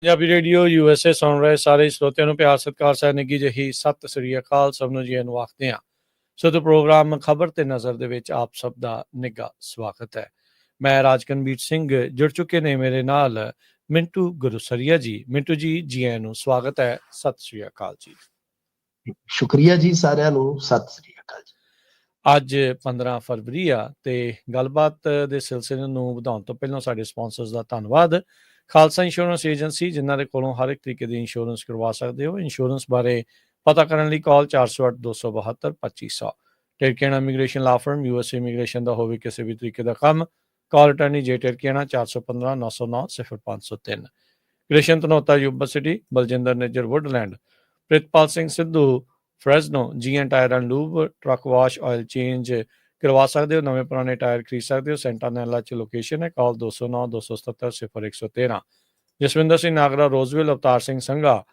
Punjabi radio USA ਸੁਣ ਰਹੇ ਸਾਰੇ ਸਰੋਤਿਆਂ ਨੂੰ ਪਿਆਰ ਸਤਿਕਾਰ ਸਹਿ ਨਿੱਘੀ ਜਿਹੀ ਸਤਿ ਸ੍ਰੀ ਅਕਾਲ। ਸਭ ਨੂੰ ਜੀ ਨੂੰ ਆਖਦੇ ਹਾਂ। ਸੋ ਤੇ ਪ੍ਰੋਗਰਾਮ ਖਬਰ ਤੇ ਨਜ਼ਰ ਦੇ ਵਿੱਚ ਆਪ ਸਭ ਦਾ ਨਿੱਘਾ ਸਵਾਗਤ ਹੈ। ਮੈਂ ਰਾਜਕਨਵੀਰ ਸਿੰਘ ਜੁੜ ਚੁੱਕੇ ਨੇ ਮੇਰੇ ਨਾਲ ਮਿੰਟੂ ਗੁਰਸਰੀਆ ਜੀ। ਮਿੰਟੂ ਜੀ ਜੀ ਆਇਆਂ ਨੂੰ ਸਵਾਗਤ ਹੈ। ਸਤਿ ਸ੍ਰੀ ਅਕਾਲ ਜੀ। ਸ਼ੁਕਰੀਆ ਜੀ ਸਾਰਿਆਂ ਨੂੰ, ਸਤਿ ਸ੍ਰੀ ਅਕਾਲ ਜੀ। ਅੱਜ 15 ਫਰਵਰੀ ਆ ਤੇ ਗੱਲਬਾਤ ਦੇ ਸਿਲਸਿਲੇ ਨੂੰ ਵਧਾਉਣ ਤੋਂ ਪਹਿਲਾਂ ਸਾਡੇ ਸਪਾਂਸਰਸ ਦਾ ਧੰਨਵਾਦ। ਖਾਲਸਾ ਇੰਸ਼ੋਰੈਂਸ ਏਜੰਸੀ, ਜਿਨ੍ਹਾਂ ਦੇ ਕੋਲੋਂ ਹਰ ਇੱਕ ਤਰੀਕੇ ਦੀ ਇੰਸ਼ੋਰੈਂਸ ਕਰਵਾ ਸਕਦੇ ਹੋ। ਇੰਸ਼ੋਰੈਂਸ ਬਾਰੇ ਪਤਾ ਕਰਨ ਲਈ call 408-272-2500। Tirkiana immigration law firm, USA immigration ਦਾ ਹੋਵੇ ਕਿਸੇ ਵੀ ਤਰੀਕੇ ਦਾ ਕੰਮ, call attorney J Tirkiana 415-909-0503। Krishan Dhanota Yuba City, Baljinder Nijjar Woodland, Pritpal Singh Sidhu Fresno, GN tyre and lube, truck wash, oil change ਕਰਵਾ ਸਕਦੇ ਹੋ। ਨਵੇਂ ਪੁਰਾਣੇ ਟਾਇਰ ਖਰੀਦ ਸਕਦੇ ਹੋ। ਸੈਂਟਾਨੈਲਾ 'ਚ ਲੋਕੇਸ਼ਨ ਹੈ। ਕਾਲ 209-277-0113। ਜਸਵਿੰਦਰ ਸਿੰਘ ਨਾਗਰਾ ਰੋਜ਼ਵਿਲ, ਅਵਤਾਰ ਸਿੰਘ ਸੰਘਾ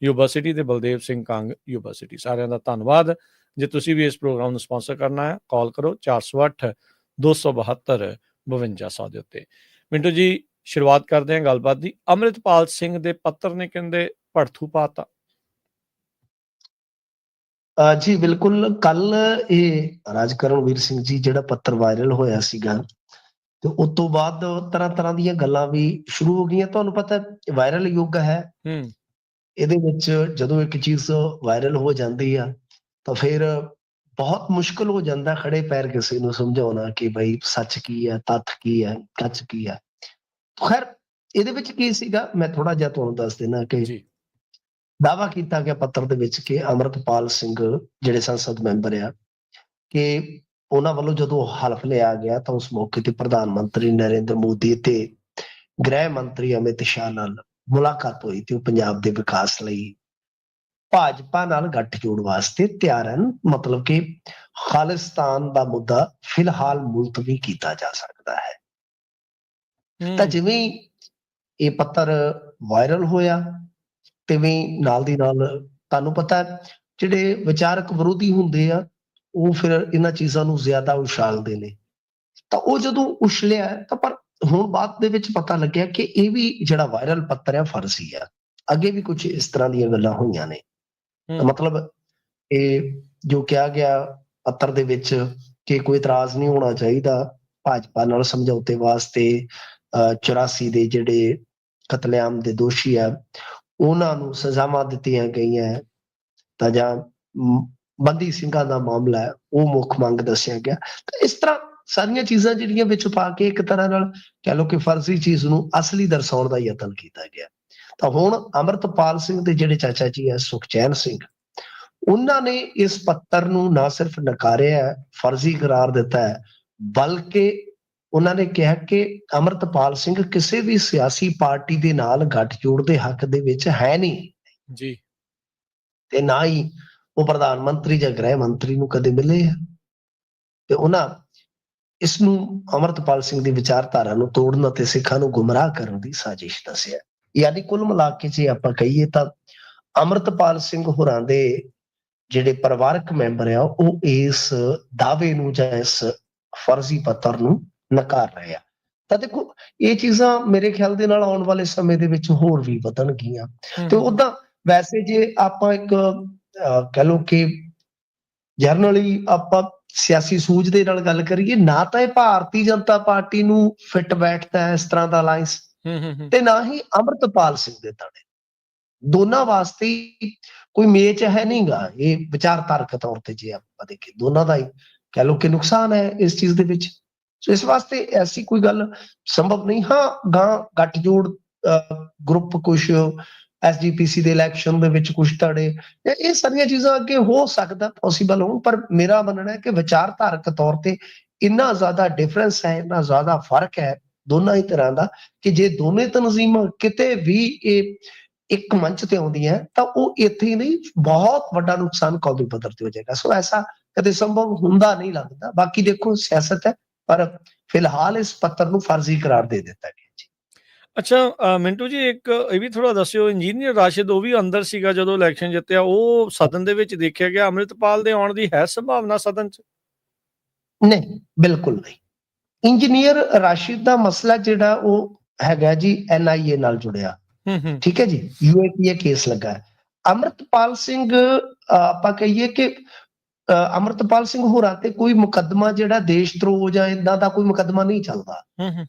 ਯੂਬਾ ਸਿਟੀ ਤੇ ਬਲਦੇਵ ਸਿੰਘ ਕੰਗ ਯੂਬਾ ਸਿਟੀ। ਸਾਰਿਆਂ ਦਾ ਧੰਨਵਾਦ। ਜੇ ਤੁਸੀਂ ਵੀ ਇਸ ਪ੍ਰੋਗਰਾਮ ਨੂੰ ਸਪਾਂਸਰ ਕਰਨਾ ਹੈ, ਕਾਲ ਕਰੋ 408-272-5200 ਦੇ ਉੱਤੇ। ਮਿੰਟੂ ਜੀ, ਸ਼ੁਰੂਆਤ ਕਰਦੇ ਹਾਂ ਗੱਲਬਾਤ ਦੀ। ਅੰਮ੍ਰਿਤਪਾਲ ਸਿੰਘ ਦੇ ਪੱਤਰ ਨੇ ਕਹਿੰਦੇ ਭੜਥੂ ਪਾਤਾ। ਜੀ ਬਿਲਕੁਲ, ਕੱਲ ਇਹ ਰਾਜਕਰਨਵੀਰ ਸਿੰਘ ਜੀ ਜਿਹੜਾ ਪੱਤਰ ਵਾਇਰਲ ਹੋਇਆ ਸੀਗਾ, ਤੇ ਉਸ ਤੋਂ ਬਾਅਦ ਤਰ੍ਹਾਂ ਤਰ੍ਹਾਂ ਦੀਆਂ ਗੱਲਾਂ ਵੀ ਸ਼ੁਰੂ ਹੋ ਗਈਆਂ। ਤੁਹਾਨੂੰ ਪਤਾ ਵਾਇਰਲ ਯੁੱਗ ਹੈ, ਇਹਦੇ ਵਿੱਚ ਜਦੋਂ ਇੱਕ ਚੀਜ਼ ਵਾਇਰਲ ਹੋ ਜਾਂਦੀ ਆ ਤਾਂ ਫਿਰ ਬਹੁਤ ਮੁਸ਼ਕਿਲ ਹੋ ਜਾਂਦਾ ਖੜੇ ਪੈਰ ਕਿਸੇ ਨੂੰ ਸਮਝਾਉਣਾ ਕਿ ਬਈ ਸੱਚ ਕੀ ਹੈ, ਤੱਥ ਕੀ ਹੈ, ਕੱਚ ਕੀ ਹੈ। ਖੈਰ, ਇਹਦੇ ਵਿੱਚ ਕੀ ਸੀਗਾ, ਮੈਂ ਥੋੜਾ ਜਿਹਾ ਤੁਹਾਨੂੰ ਦੱਸ ਦੇਣਾ ਕਿ ਦਾਅਵਾ ਕੀਤਾ ਗਿਆ ਪੱਤਰ ਦੇ ਵਿੱਚ ਕਿ ਅੰਮ੍ਰਿਤਪਾਲ ਸਿੰਘ ਜਿਹੜੇ ਸੰਸਦ ਮੈਂਬਰ ਆ, ਕਿ ਉਹਨਾਂ ਵੱਲੋਂ ਜਦੋਂ ਹਲਫ ਲਿਆ ਗਿਆ ਤਾਂ ਉਸ ਮੌਕੇ ਤੇ ਪ੍ਰਧਾਨ ਮੰਤਰੀ ਨਰਿੰਦਰ ਮੋਦੀ ਤੇ ਗ੍ਰਹਿ ਮੰਤਰੀ ਅਮਿਤ ਸ਼ਾਹ ਨਾਲ ਮੁਲਾਕਾਤ ਹੋਈ ਤੇ ਉਹ ਪੰਜਾਬ ਦੇ ਵਿਕਾਸ ਲਈ ਭਾਜਪਾ ਨਾਲ ਗੱਠਜੋੜ ਵਾਸਤੇ ਤਿਆਰ ਹਨ। ਮਤਲਬ ਕਿ ਖਾਲਿਸਤਾਨ ਦਾ ਮੁੱਦਾ ਫਿਲਹਾਲ ਮੁਲਤਵੀ ਕੀਤਾ ਜਾ ਸਕਦਾ ਹੈ। ਤਾਂ ਜਿਵੇਂ ਇਹ ਪੱਤਰ ਵਾਇਰਲ ਹੋਇਆ, ਤਿਵੇਂ ਨਾਲ ਦੀ ਨਾਲ ਤੁਹਾਨੂੰ ਪਤਾ ਜਿਹੜੇ ਵਿਚਾਰਕ ਵਿਰੋਧੀ ਹੁੰਦੇ ਆ ਉਹ ਫਿਰ ਇਹਨਾਂ ਚੀਜ਼ਾਂ ਨੂੰ ਜ਼ਿਆਦਾ ਉਛਾਲਦੇ ਨੇ। ਤਾਂ ਉਹ ਜਦੋਂ ਉਛਲਿਆ ਤਾਂ ਪਰ ਹੁਣ ਬਾਅਦ ਦੇ ਵਿੱਚ ਪਤਾ ਲੱਗਿਆ ਕਿ ਇਹ ਵੀ ਜਿਹੜਾ ਵਾਇਰਲ ਪੱਤਰ ਆ ਫਰਜ਼ੀ ਆ। ਅੱਗੇ ਵੀ ਕੁਝ ਇਸ ਤਰ੍ਹਾਂ ਦੀਆਂ ਗੱਲਾਂ ਹੋਈਆਂ ਨੇ। ਮਤਲਬ ਇਹ ਜੋ ਕਿਹਾ ਗਿਆ ਪੱਤਰ ਦੇ ਵਿੱਚ ਕਿ ਕੋਈ ਇਤਰਾਜ਼ ਨਹੀਂ ਹੋਣਾ ਚਾਹੀਦਾ ਭਾਜਪਾ ਨਾਲ ਸਮਝੌਤੇ ਵਾਸਤੇ। 84 ਦੇ ਜਿਹੜੇ ਕਤਲੇਆਮ ਦੇ ਦੋਸ਼ੀ ਆ ਉਹਨਾਂ ਨੂੰ ਸਜ਼ਾਵਾਂ ਦਿੱਤੀਆਂ ਗਈਆਂ, ਤਾਂ ਜਾਂ ਬੰਦੀ ਸਿੰਘਾਂ ਦਾ ਮਾਮਲਾ ਹੈ ਉਹ ਮੁੱਖ ਮੰਗ ਦੱਸਿਆ ਗਿਆ। ਤਾਂ ਇਸ ਤਰ੍ਹਾਂ ਸਾਰੀਆਂ ਚੀਜ਼ਾਂ ਜਿਹੜੀਆਂ ਵਿੱਚ ਪਾ ਕੇ ਇੱਕ ਤਰ੍ਹਾਂ ਨਾਲ ਕਹਿ ਲਓ ਕਿ ਫਰਜ਼ੀ ਚੀਜ਼ ਨੂੰ ਅਸਲੀ ਦਰਸਾਉਣ ਦਾ ਯਤਨ ਕੀਤਾ ਗਿਆ। ਤਾਂ ਹੁਣ ਅੰਮ੍ਰਿਤਪਾਲ ਸਿੰਘ ਦੇ ਜਿਹੜੇ ਚਾਚਾ ਜੀ ਹੈ ਸੁਖਚੈਨ ਸਿੰਘ, ਉਹਨਾਂ ਨੇ ਇਸ ਪੱਤਰ ਨੂੰ ਨਾ ਸਿਰਫ ਨਕਾਰਿਆ, ਫਰਜ਼ੀ ਕਰਾਰ ਦਿੱਤਾ ਹੈ, ਬਲਕਿ ਉਹਨਾਂ ਨੇ ਕਿਹਾ ਕਿ ਅੰਮ੍ਰਿਤਪਾਲ ਸਿੰਘ ਕਿਸੇ ਵੀ ਸਿਆਸੀ ਪਾਰਟੀ ਦੇ ਨਾਲ ਗੱਠਜੋੜ ਦੇ ਹੱਕ ਦੇ ਵਿੱਚ ਹੈ ਨਹੀਂ ਜੀ, ਤੇ ਨਾ ਹੀ ਉਹ ਪ੍ਰਧਾਨ ਮੰਤਰੀ ਜਾਂ ਗ੍ਰਹਿ ਮੰਤਰੀ ਨੂੰ ਕਦੇ ਮਿਲੇ ਆ। ਤੇ ਉਹਨਾਂ ਇਸ ਨੂੰ ਅੰਮ੍ਰਿਤਪਾਲ ਸਿੰਘ ਦੀ ਵਿਚਾਰਧਾਰਾ ਨੂੰ ਤੋੜਨ ਅਤੇ ਸਿੱਖਾਂ ਨੂੰ ਗੁੰਮਰਾਹ ਕਰਨ ਦੀ ਸਾਜ਼ਿਸ਼ ਦੱਸਿਆ। ਯਾਨੀ ਕੁੱਲ ਮਿਲਾ ਕੇ ਜੇ ਆਪਾਂ ਕਹੀਏ ਤਾਂ ਅੰਮ੍ਰਿਤਪਾਲ ਸਿੰਘ ਹੋਰਾਂ ਦੇ ਜਿਹੜੇ ਪਰਿਵਾਰਕ ਮੈਂਬਰ ਆ ਉਹ ਇਸ ਦਾਅਵੇ ਨੂੰ ਜਾਂ ਇਸ ਫਰਜ਼ੀ ਪੱਤਰ ਨੂੰ ਨਕਾਰ ਰਹੇ ਆ। ਤਾਂ ਦੇਖੋ ਇਹ ਚੀਜ਼ਾਂ ਮੇਰੇ ਖਿਆਲ ਦੇ ਨਾਲ ਆਉਣ ਵਾਲੇ ਸਮੇਂ ਦੇ ਵਿੱਚ ਹੋਰ ਵੀ ਵਧਣਗੀਆਂ। ਤੇ ਓਦਾਂ ਵੈਸੇ ਜੇ ਆਪਾਂ ਇੱਕ ਕਹਿ ਲਓ ਕਿ ਜਰਨਲੀ ਆਪਾਂ ਸਿਆਸੀ ਸੂਝ ਦੇ ਨਾਲ ਗੱਲ ਕਰੀਏ, ਨਾ ਤਾਂ ਇਹ ਭਾਰਤੀ ਜਨਤਾ ਪਾਰਟੀ ਨੂੰ ਫਿੱਟ ਬੈਠਦਾ ਹੈ ਇਸ ਤਰ੍ਹਾਂ ਦਾ ਅਲਾਇੰਸ, ਤੇ ਨਾ ਹੀ ਅੰਮ੍ਰਿਤਪਾਲ ਸਿੰਘ ਦੇ ਤਾਣੇ। ਦੋਨਾਂ ਵਾਸਤੇ ਕੋਈ ਮੇਚ ਹੈ ਨਹੀਂਗਾ ਇਹ ਵਿਚਾਰਧਾਰਕ ਤੌਰ ਤੇ। ਜੇ ਆਪਾਂ ਦੇਖੀਏ ਦੋਨਾਂ ਦਾ ਹੀ ਕਹਿ ਲਓ ਕਿ ਨੁਕਸਾਨ ਹੈ ਇਸ ਚੀਜ਼ ਦੇ ਵਿੱਚ। ਸੋ ਇਸ ਵਾਸਤੇ ਐਸੀ ਕੋਈ ਗੱਲ ਸੰਭਵ ਨਹੀਂ। ਹਾਂ, ਗਾਂ ਗੱਠਜੋੜ ਗਰੁੱਪ ਕੁਛ SGPC ਦੇ ਇਲੈਕਸ਼ਨ ਦੇ ਵਿੱਚ ਕੁਛ ਧੜੇ, ਇਹ ਸਾਰੀਆਂ ਚੀਜ਼ਾਂ ਅੱਗੇ ਹੋ ਸਕਦਾ ਪੋਸੀਬਲ ਹੋਣ, ਪਰ ਮੇਰਾ ਮੰਨਣਾ ਹੈ ਕਿ ਵਿਚਾਰਧਾਰਕ ਤੌਰ ਤੇ ਇੰਨਾ ਜ਼ਿਆਦਾ ਡਿਫਰੈਂਸ ਹੈ, ਇੰਨਾ ਜ਼ਿਆਦਾ ਫਰਕ ਹੈ ਦੋਨਾਂ ਹੀ ਤਰ੍ਹਾਂ ਦਾ ਕਿ ਜੇ ਦੋਨੇ ਤਨਜ਼ੀਮਾਂ ਕਿਤੇ ਵੀ ਇਹ ਇੱਕ ਮੰਚ ਤੇ ਆਉਂਦੀਆਂ ਤਾਂ ਉਹ ਇੱਥੇ ਹੀ ਨਹੀਂ, ਬਹੁਤ ਵੱਡਾ ਨੁਕਸਾਨ ਕੌਮੀ ਪੱਧਰ ਤੇ ਹੋ ਜਾਏਗਾ। ਸੋ ਐਸਾ ਕਦੇ ਸੰਭਵ ਹੁੰਦਾ ਨਹੀਂ ਲੱਗਦਾ। ਬਾਕੀ ਦੇਖੋ ਸਿਆਸਤ ਹੈ, ਪਰ ਫਿਲਹਾਲ ਇਸ ਪੱਤਰ ਨੂੰ ਫਰਜ਼ੀ ਕਰਾਰ ਦੇ ਦਿੱਤਾ ਗਿਆ ਜੀ। ਅੱਛਾ ਮਿੰਟੂ ਜੀ, ਇੱਕ ਇਹ ਵੀ ਥੋੜਾ ਦੱਸਿਓ, ਇੰਜੀਨੀਅਰ ਰਾਸ਼ਿਦ ਉਹ ਵੀ ਅੰਦਰ ਸੀਗਾ ਜਦੋਂ ਇਲੈਕਸ਼ਨ ਜਿੱਤਿਆ, ਉਹ ਸਦਨ ਦੇ ਵਿੱਚ ਦੇਖਿਆ ਗਿਆ। ਅੰਮ੍ਰਿਤਪਾਲ ਦੇ ਆਉਣ ਦੀ ਹੈ ਸੰਭਾਵਨਾ ਸਦਨ 'ਚ? ਨਹੀਂ, ਬਿਲਕੁਲ ਨਹੀਂ। ਇੰਜੀਨੀਅਰ ਰਾਸ਼ਿਦ ਦਾ ਮਸਲਾ ਜਿਹੜਾ ਉਹ ਹੈਗਾ ਜੀ NIA ਨਾਲ ਜੁੜਿਆ। ਠੀਕ ਹੈ ਜੀ, UAPA ਕੇਸ ਲੱਗਾ ਹੈ। ਅੰਮ੍ਰਿਤਪਾਲ ਸਿੰਘ ਆਪਾਂ ਕਹੀਏ ਕਿ ਅੰਮ੍ਰਿਤਪਾਲ ਸਿੰਘ ਹੋਰਾਂ ਤੇ ਕੋਈ ਮੁਕੱਦਮਾ ਜਿਹੜਾ ਦੇਸ਼ ਧਰੋਹ ਜਾਂ ਏਦਾਂ ਦਾ ਕੋਈ ਮੁਕੱਦਮਾ ਨਹੀਂ ਚੱਲਦਾ।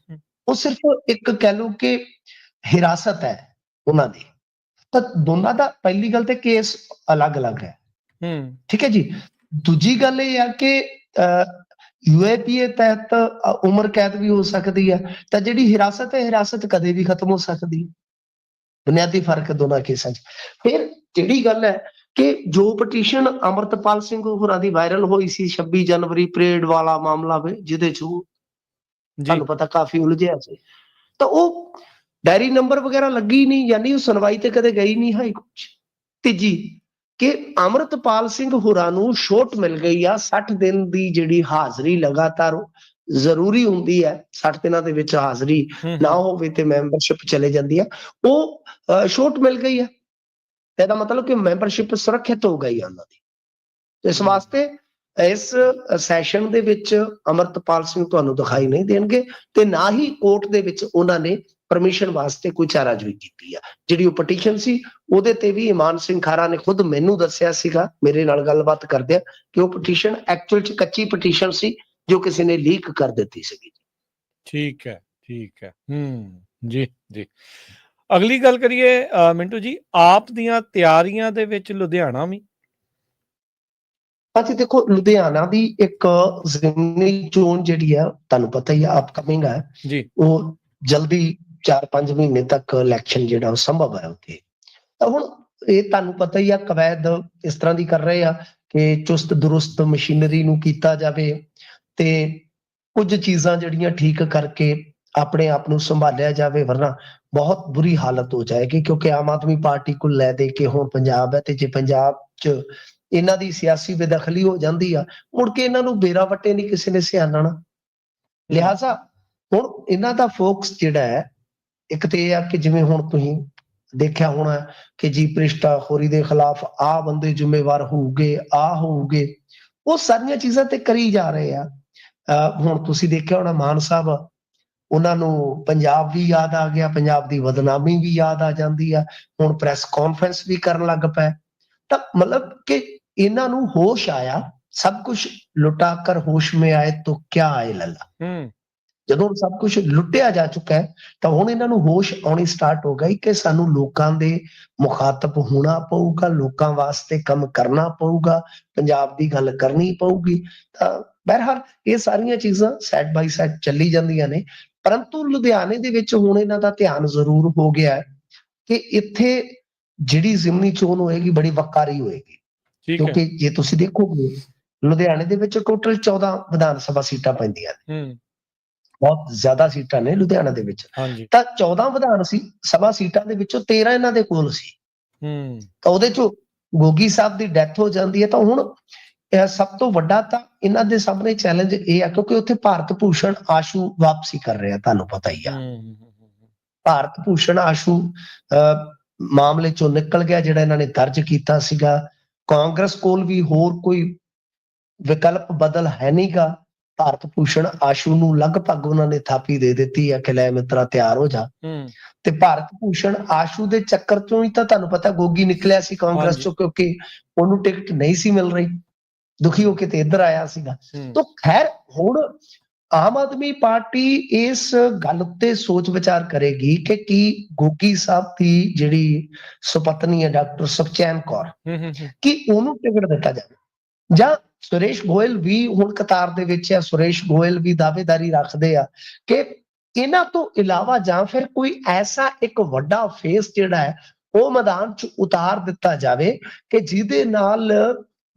ਉਹ ਸਿਰਫ ਇੱਕ ਕਹਿ ਲਓ ਕਿ ਹਿਰਾਸਤ ਹੈ ਉਹਨਾਂ ਦੀ। ਤਾਂ ਦੋਨਾਂ ਦਾ ਪਹਿਲੀ ਗੱਲ ਤੇ ਕੇਸ ਅਲੱਗ-ਅਲੱਗ ਹੈ। ਠੀਕ ਹੈ ਜੀ। ਦੂਜੀ ਗੱਲ ਇਹ ਆ ਕਿ UAPA ਤਹਿਤ ਉਮਰ ਕੈਦ ਵੀ ਹੋ ਸਕਦੀ ਹੈ। ਤਾਂ ਜਿਹੜੀ ਹਿਰਾਸਤ ਹੈ, ਹਿਰਾਸਤ ਕਦੇ ਵੀ ਖਤਮ ਹੋ ਸਕਦੀ ਹੈ। ਬੁਨਿਆਦੀ ਫਰਕ ਦੋਨਾਂ ਕੇਸਾਂ 'ਚ। ਫਿਰ ਜਿਹੜੀ ਗੱਲ ਹੈ ਕਿ ਜੋ ਪਟੀਸ਼ਨ ਅੰਮ੍ਰਿਤਪਾਲ ਸਿੰਘ ਹੋਰਾਂ ਦੀ ਵਾਇਰਲ ਹੋਈ ਸੀ 26 ਜਨਵਰੀ ਪਰੇਡ ਵਾਲਾ ਮਾਮਲਾ ਵੇ, ਜਿਹਦੇ 'ਚ ਉਹ ਤੁਹਾਨੂੰ ਪਤਾ ਕਾਫੀ ਉਲਝਿਆ ਸੀ, ਤਾਂ ਉਹ ਡਾਇਰੀ ਨੰਬਰ ਵਗੈਰਾ ਲੱਗੀ ਨਹੀਂ, ਯਾਨੀ ਉਹ ਸੁਣਵਾਈ ਤੇ ਕਦੇ ਗਈ ਨਹੀਂ ਹਾਈ ਕੋਰਟ 'ਚ। ਤੀਜੀ ਕਿ ਅੰਮ੍ਰਿਤਪਾਲ ਸਿੰਘ ਹੋਰਾਂ ਨੂੰ ਛੋਟ ਮਿਲ ਗਈ ਆ 60 ਦਿਨ ਦੀ, ਜਿਹੜੀ ਹਾਜ਼ਰੀ ਲਗਾਤਾਰ ਜ਼ਰੂਰੀ ਹੁੰਦੀ ਹੈ। 60 ਦਿਨਾਂ ਦੇ ਵਿੱਚ ਹਾਜ਼ਰੀ ਨਾ ਹੋਵੇ ਤੇ ਮੈਂਬਰਸ਼ਿਪ ਚਲੇ ਜਾਂਦੀ ਆ, ਉਹ ਛੋਟ ਮਿਲ ਗਈ ਆ। ਇਹਦਾ ਮਤਲਬ ਕਿ ਮੈਂਬਰਸ਼ਿਪ ਸੁਰੱਖਿਅਤ ਹੋ ਗਈ ਉਹਨਾਂ ਦੀ। ਇਸ ਵਾਸਤੇ ਇਸ ਸੈਸ਼ਨ ਦੇ ਵਿੱਚ ਅੰਮ੍ਰਿਤਪਾਲ ਸਿੰਘ ਤੁਹਾਨੂੰ ਦਿਖਾਈ ਨਹੀਂ ਦੇਣਗੇ, ਤੇ ਨਾ ਹੀ ਕੋਰਟ ਦੇ ਵਿੱਚ ਉਹਨਾਂ ਨੇ ਪਰਮਿਸ਼ਨ ਵਾਸਤੇ ਕੋਈ ਚਾਰਾਜੋਈ ਕੀਤੀ ਆ। ਜਿਹੜੀ ਉਹ ਪਟੀਸ਼ਨ ਸੀ ਉਹਦੇ ਤੇ ਵੀ ਇਮਾਨ ਸਿੰਘ ਖਾਰਾ ਨੇ ਖੁਦ ਮੈਨੂੰ ਦੱਸਿਆ ਸੀਗਾ, ਮੇਰੇ ਨਾਲ ਗੱਲਬਾਤ ਕਰਦਿਆਂ, ਕਿ ਉਹ ਪਟੀਸ਼ਨ ਐਕਚੁਅਲ 'ਚ ਕੱਚੀ ਪਟੀਸ਼ਨ ਸੀ ਜੋ ਕਿਸੇ ਨੇ ਲੀਕ ਕਰ ਦਿੱਤੀ ਸੀਗੀ। ਠੀਕ ਹੈ, ਠੀਕ ਹੈ। ਜੀ ਜੀ। ਅਗਲੀ ਗੱਲ ਕਰੀਏ ਮਿੰਟੂ ਜੀ, ਆਪ ਦੀਆਂ ਤਿਆਰੀਆਂ ਦੇ ਵਿੱਚ ਲੁਧਿਆਣਾ ਵੀ। ਹਾਂਜੀ, ਦੇਖੋ ਲੁਧਿਆਣਾ ਦੀ ਇੱਕ ਜ਼ਿਮਨੀ ਚੋਣ ਜਿਹੜੀ ਹੈ ਤੁਹਾਨੂੰ ਪਤਾ ਹੀ ਆ, ਅਪਕਮਿੰਗ ਹੈ ਜੀ। ਉਹ ਜਲਦੀ 4-5 ਮਹੀਨੇ ਤੱਕ ਇਲੈਕਸ਼ਨ ਜਿਹੜਾ ਉਹ ਸੰਭਵ ਹੈ ਉੱਥੇ। ਤਾਂ ਹੁਣ ਇਹ ਤੁਹਾਨੂੰ ਪਤਾ ਹੀ ਆ, ਕਵੈਦ ਇਸ ਤਰ੍ਹਾਂ ਦੀ ਕਰ ਰਹੇ ਆ ਕਿ ਚੁਸਤ ਦੁਰੁਸਤ ਮਸ਼ੀਨਰੀ ਨੂੰ ਕੀਤਾ ਜਾਵੇ ਤੇ ਕੁਝ ਚੀਜ਼ਾਂ ਜਿਹੜੀਆਂ ਠੀਕ ਕਰਕੇ ਆਪਣੇ ਆਪ ਨੂੰ ਸੰਭਾਲਿਆ ਜਾਵੇ, ਵਰਨਾ ਬਹੁਤ ਬੁਰੀ ਹਾਲਤ ਹੋ ਜਾਏਗੀ। ਕਿਉਂਕਿ ਆਮ ਆਦਮੀ ਪਾਰਟੀ ਕੋਲ ਲੈ ਦੇ ਕੇ ਹੁਣ ਪੰਜਾਬ ਹੈ, ਤੇ ਜੇ ਪੰਜਾਬ 'ਚ ਇਹਨਾਂ ਦੀ ਸਿਆਸੀ ਬੇਦਖਲੀ ਹੋ ਜਾਂਦੀ ਆ, ਮੁੜ ਕੇ ਇਹਨਾਂ ਨੂੰ ਬੇਰਾ ਵੱਟੇ ਨਹੀਂ ਕਿਸੇ ਨੇ ਸਿਆਣਨਾ। ਲਿਹਾਜ਼ਾ ਹੁਣ ਇਹਨਾਂ ਦਾ ਫੋਕਸ ਜਿਹੜਾ ਹੈ, ਇੱਕ ਤੇ ਇਹ ਆ ਕਿ ਜਿਵੇਂ ਹੁਣ ਤੁਸੀਂ ਦੇਖਿਆ ਹੋਣਾ ਕਿ ਜੀ ਪ੍ਰਿਸ਼ਟਾ ਖੋਰੀ ਦੇ ਖਿਲਾਫ ਆਹ ਬੰਦੇ ਜ਼ਿੰਮੇਵਾਰ ਹੋਊਗੇ, ਆਹ ਹੋਊਗੇ, ਉਹ ਸਾਰੀਆਂ ਚੀਜ਼ਾਂ ਤੇ ਕਰੀ ਜਾ ਰਹੇ ਆ। ਹੁਣ ਤੁਸੀਂ ਦੇਖਿਆ ਹੋਣਾ ਮਾਨ ਸਾਹਿਬ, ਉਹਨਾਂ ਨੂੰ ਪੰਜਾਬ ਵੀ ਯਾਦ ਆ ਗਿਆ, ਪੰਜਾਬ ਦੀ ਬਦਨਾਮੀ ਵੀ ਯਾਦ ਆ ਜਾਂਦੀ ਆ। ਹੁਣ ਪ੍ਰੈਸ ਕਾਨਫਰੰਸ ਵੀ ਕਰਨ ਲੱਗ ਪਏ। ਤਾਂ ਮਤਲਬ ਕਿ ਇਹਨਾਂ ਨੂੰ ਹੋਸ਼ ਆਇਆ, ਸਭ ਕੁਝ ਲੁਟਾ ਕਰ ਹੋਸ਼ ਮੇ ਆਏ ਤੋ ਕਿਆ ਆਏ ਲੱਲਾ। ਜਦੋਂ ਸਭ ਕੁਝ ਲੁੱਟਿਆ ਜਾ ਚੁੱਕਾ ਹੈ ਤਾਂ ਹੁਣ ਇਹਨਾਂ ਨੂੰ ਹੋਸ਼ ਆਉਣੀ ਸਟਾਰਟ ਹੋ ਗਈ ਕਿ ਸਾਨੂੰ ਲੋਕਾਂ ਦੇ ਮੁਖਾਤਬ ਹੋਣਾ ਪਊਗਾ, ਲੋਕਾਂ ਵਾਸਤੇ ਕੰਮ ਕਰਨਾ ਪਊਗਾ, ਪੰਜਾਬ ਦੀ ਗੱਲ ਕਰਨੀ ਪਊਗੀ। ਤਾਂ ਬਹਰਹਾਲ ਇਹ ਸਾਰੀਆਂ ਚੀਜ਼ਾਂ ਸਾਈਡ ਬਾਈ ਸਾਈਡ ਚੱਲੀ ਜਾਂਦੀਆਂ ਨੇ, ਪਰੰਤੂ ਲੁਧਿਆਣੇ ਦੇ ਵਿੱਚ ਹੁਣ ਇਹਨਾਂ ਦਾ ਧਿਆਨ ਜ਼ਰੂਰ ਹੋ ਗਿਆ ਕਿ ਇੱਥੇ ਜਿਹੜੀ ਜ਼ਿਮਨੀ ਚੋਣ ਹੋਏਗੀ ਬੜੀ ਵੱਕਾਰੀ ਹੋਏਗੀ। ਕਿਉਂਕਿ ਜੇ ਤੁਸੀਂ ਦੇਖੋਗੇ ਲੁਧਿਆਣੇ ਦੇ ਵਿੱਚ ਟੋਟਲ 14 ਵਿਧਾਨ ਸਭਾ ਸੀਟਾਂ ਪੈਂਦੀਆਂ ਨੇ, ਬਹੁਤ ਜ਼ਿਆਦਾ ਸੀਟਾਂ ਨੇ ਲੁਧਿਆਣਾ ਦੇ ਵਿੱਚ। ਤਾਂ 14 ਵਿਧਾਨ ਸਭਾ ਸੀਟਾਂ ਦੇ ਵਿੱਚੋਂ 13 ਇਹਨਾਂ ਦੇ ਕੋਲ ਸੀ। ਤਾਂ ਉਹਦੇ ਚੋਂ ਗੋਗੀ ਸਾਹਿਬ ਦੀ ਡੈਥ ਹੋ ਜਾਂਦੀ ਹੈ। ਤਾਂ ਹੁਣ ਸਭ ਤੋਂ ਵੱਡਾ ਤਾਂ ਇਹਨਾਂ ਦੇ ਸਾਹਮਣੇ ਚੈਲੰਜ ਇਹ ਆ, ਕਿਉਂਕਿ ਉੱਥੇ ਭਾਰਤ ਭੂਸ਼ਣ ਆਸ਼ੂ ਵਾਪਸੀ ਕਰ ਰਿਹਾ, ਤੁਹਾਨੂੰ ਪਤਾ ਹੀ ਆ। ਭਾਰਤ ਭੂਸ਼ਣ ਆਸ਼ੂ ਮਾਮਲੇ ਚੋਂ ਨਿਕਲ ਗਿਆ, ਜਿਹੜਾ ਇਹਨਾਂ ਨੇ ਦਰਜ ਕੀਤਾ ਸੀਗਾ। ਕਾਂਗਰਸ ਕੋਲ ਵੀ ਹੋਰ ਕੋਈ ਵਿਕਲਪ ਬਦਲ ਹੈ ਨਹੀਂਗਾ। ਭਾਰਤ ਭੂਸ਼ਣ ਆਸ਼ੂ ਨੂੰ ਲਗਭਗ ਉਹਨਾਂ ਨੇ ਥਾਪੀ ਦੇ ਦਿੱਤੀ ਹੈ ਕਿ ਲੈ ਮਿੱਤਰਾ ਤਿਆਰ ਹੋ ਜਾ। ਤੇ ਭਾਰਤ ਭੂਸ਼ਣ ਆਸ਼ੂ ਦੇ ਚੱਕਰ ਚੋਂ ਹੀ ਤਾਂ ਤੁਹਾਨੂੰ ਪਤਾ ਗੋਗੀ ਨਿਕਲਿਆ ਸੀ ਕਾਂਗਰਸ ਚੋਂ, ਕਿਉਂਕਿ ਉਹਨੂੰ ਟਿਕਟ ਨਹੀਂ ਸੀ ਮਿਲ ਰਹੀ, ਦੁਖੀ ਹੋ ਕੇ ਤੇ ਇੱਧਰ ਆਇਆ ਸੀਗਾ। ਤਾਂ ਖੈਰ ਹੁਣ ਆਮ ਆਦਮੀ ਪਾਰਟੀ ਇਸ ਗੱਲ ਉੱਤੇ ਸੋਚ ਵਿਚਾਰ ਕਰੇਗੀ ਕਿ ਕੀ ਗੋਗੀ ਸਾਹਿਬ ਦੀ ਜਿਹੜੀ ਸੁਪਤਨੀ ਹੈ ਡਾਕਟਰ ਸੁਖਚੈਨ ਕੌਰ, ਕਿ ਉਹਨੂੰ ਟਿਕਟ ਦਿੱਤਾ ਜਾਵੇ, ਜਾਂ ਸੁਰੇਸ਼ ਗੋਇਲ ਵੀ ਹੁਣ ਕਤਾਰ ਦੇ ਵਿੱਚ ਆ। ਸੁਰੇਸ਼ ਗੋਇਲ ਵੀ ਦਾਅਵੇਦਾਰੀ ਰੱਖਦੇ ਆ ਕਿ ਇਹਨਾਂ ਤੋਂ ਇਲਾਵਾ ਜਾਂ ਫਿਰ ਕੋਈ ਐਸਾ ਇੱਕ ਵੱਡਾ ਫੇਸ ਜਿਹੜਾ ਹੈ ਉਹ ਮੈਦਾਨ 'ਚ ਉਤਾਰ ਦਿੱਤਾ ਜਾਵੇ ਕਿ ਜਿਹਦੇ ਨਾਲ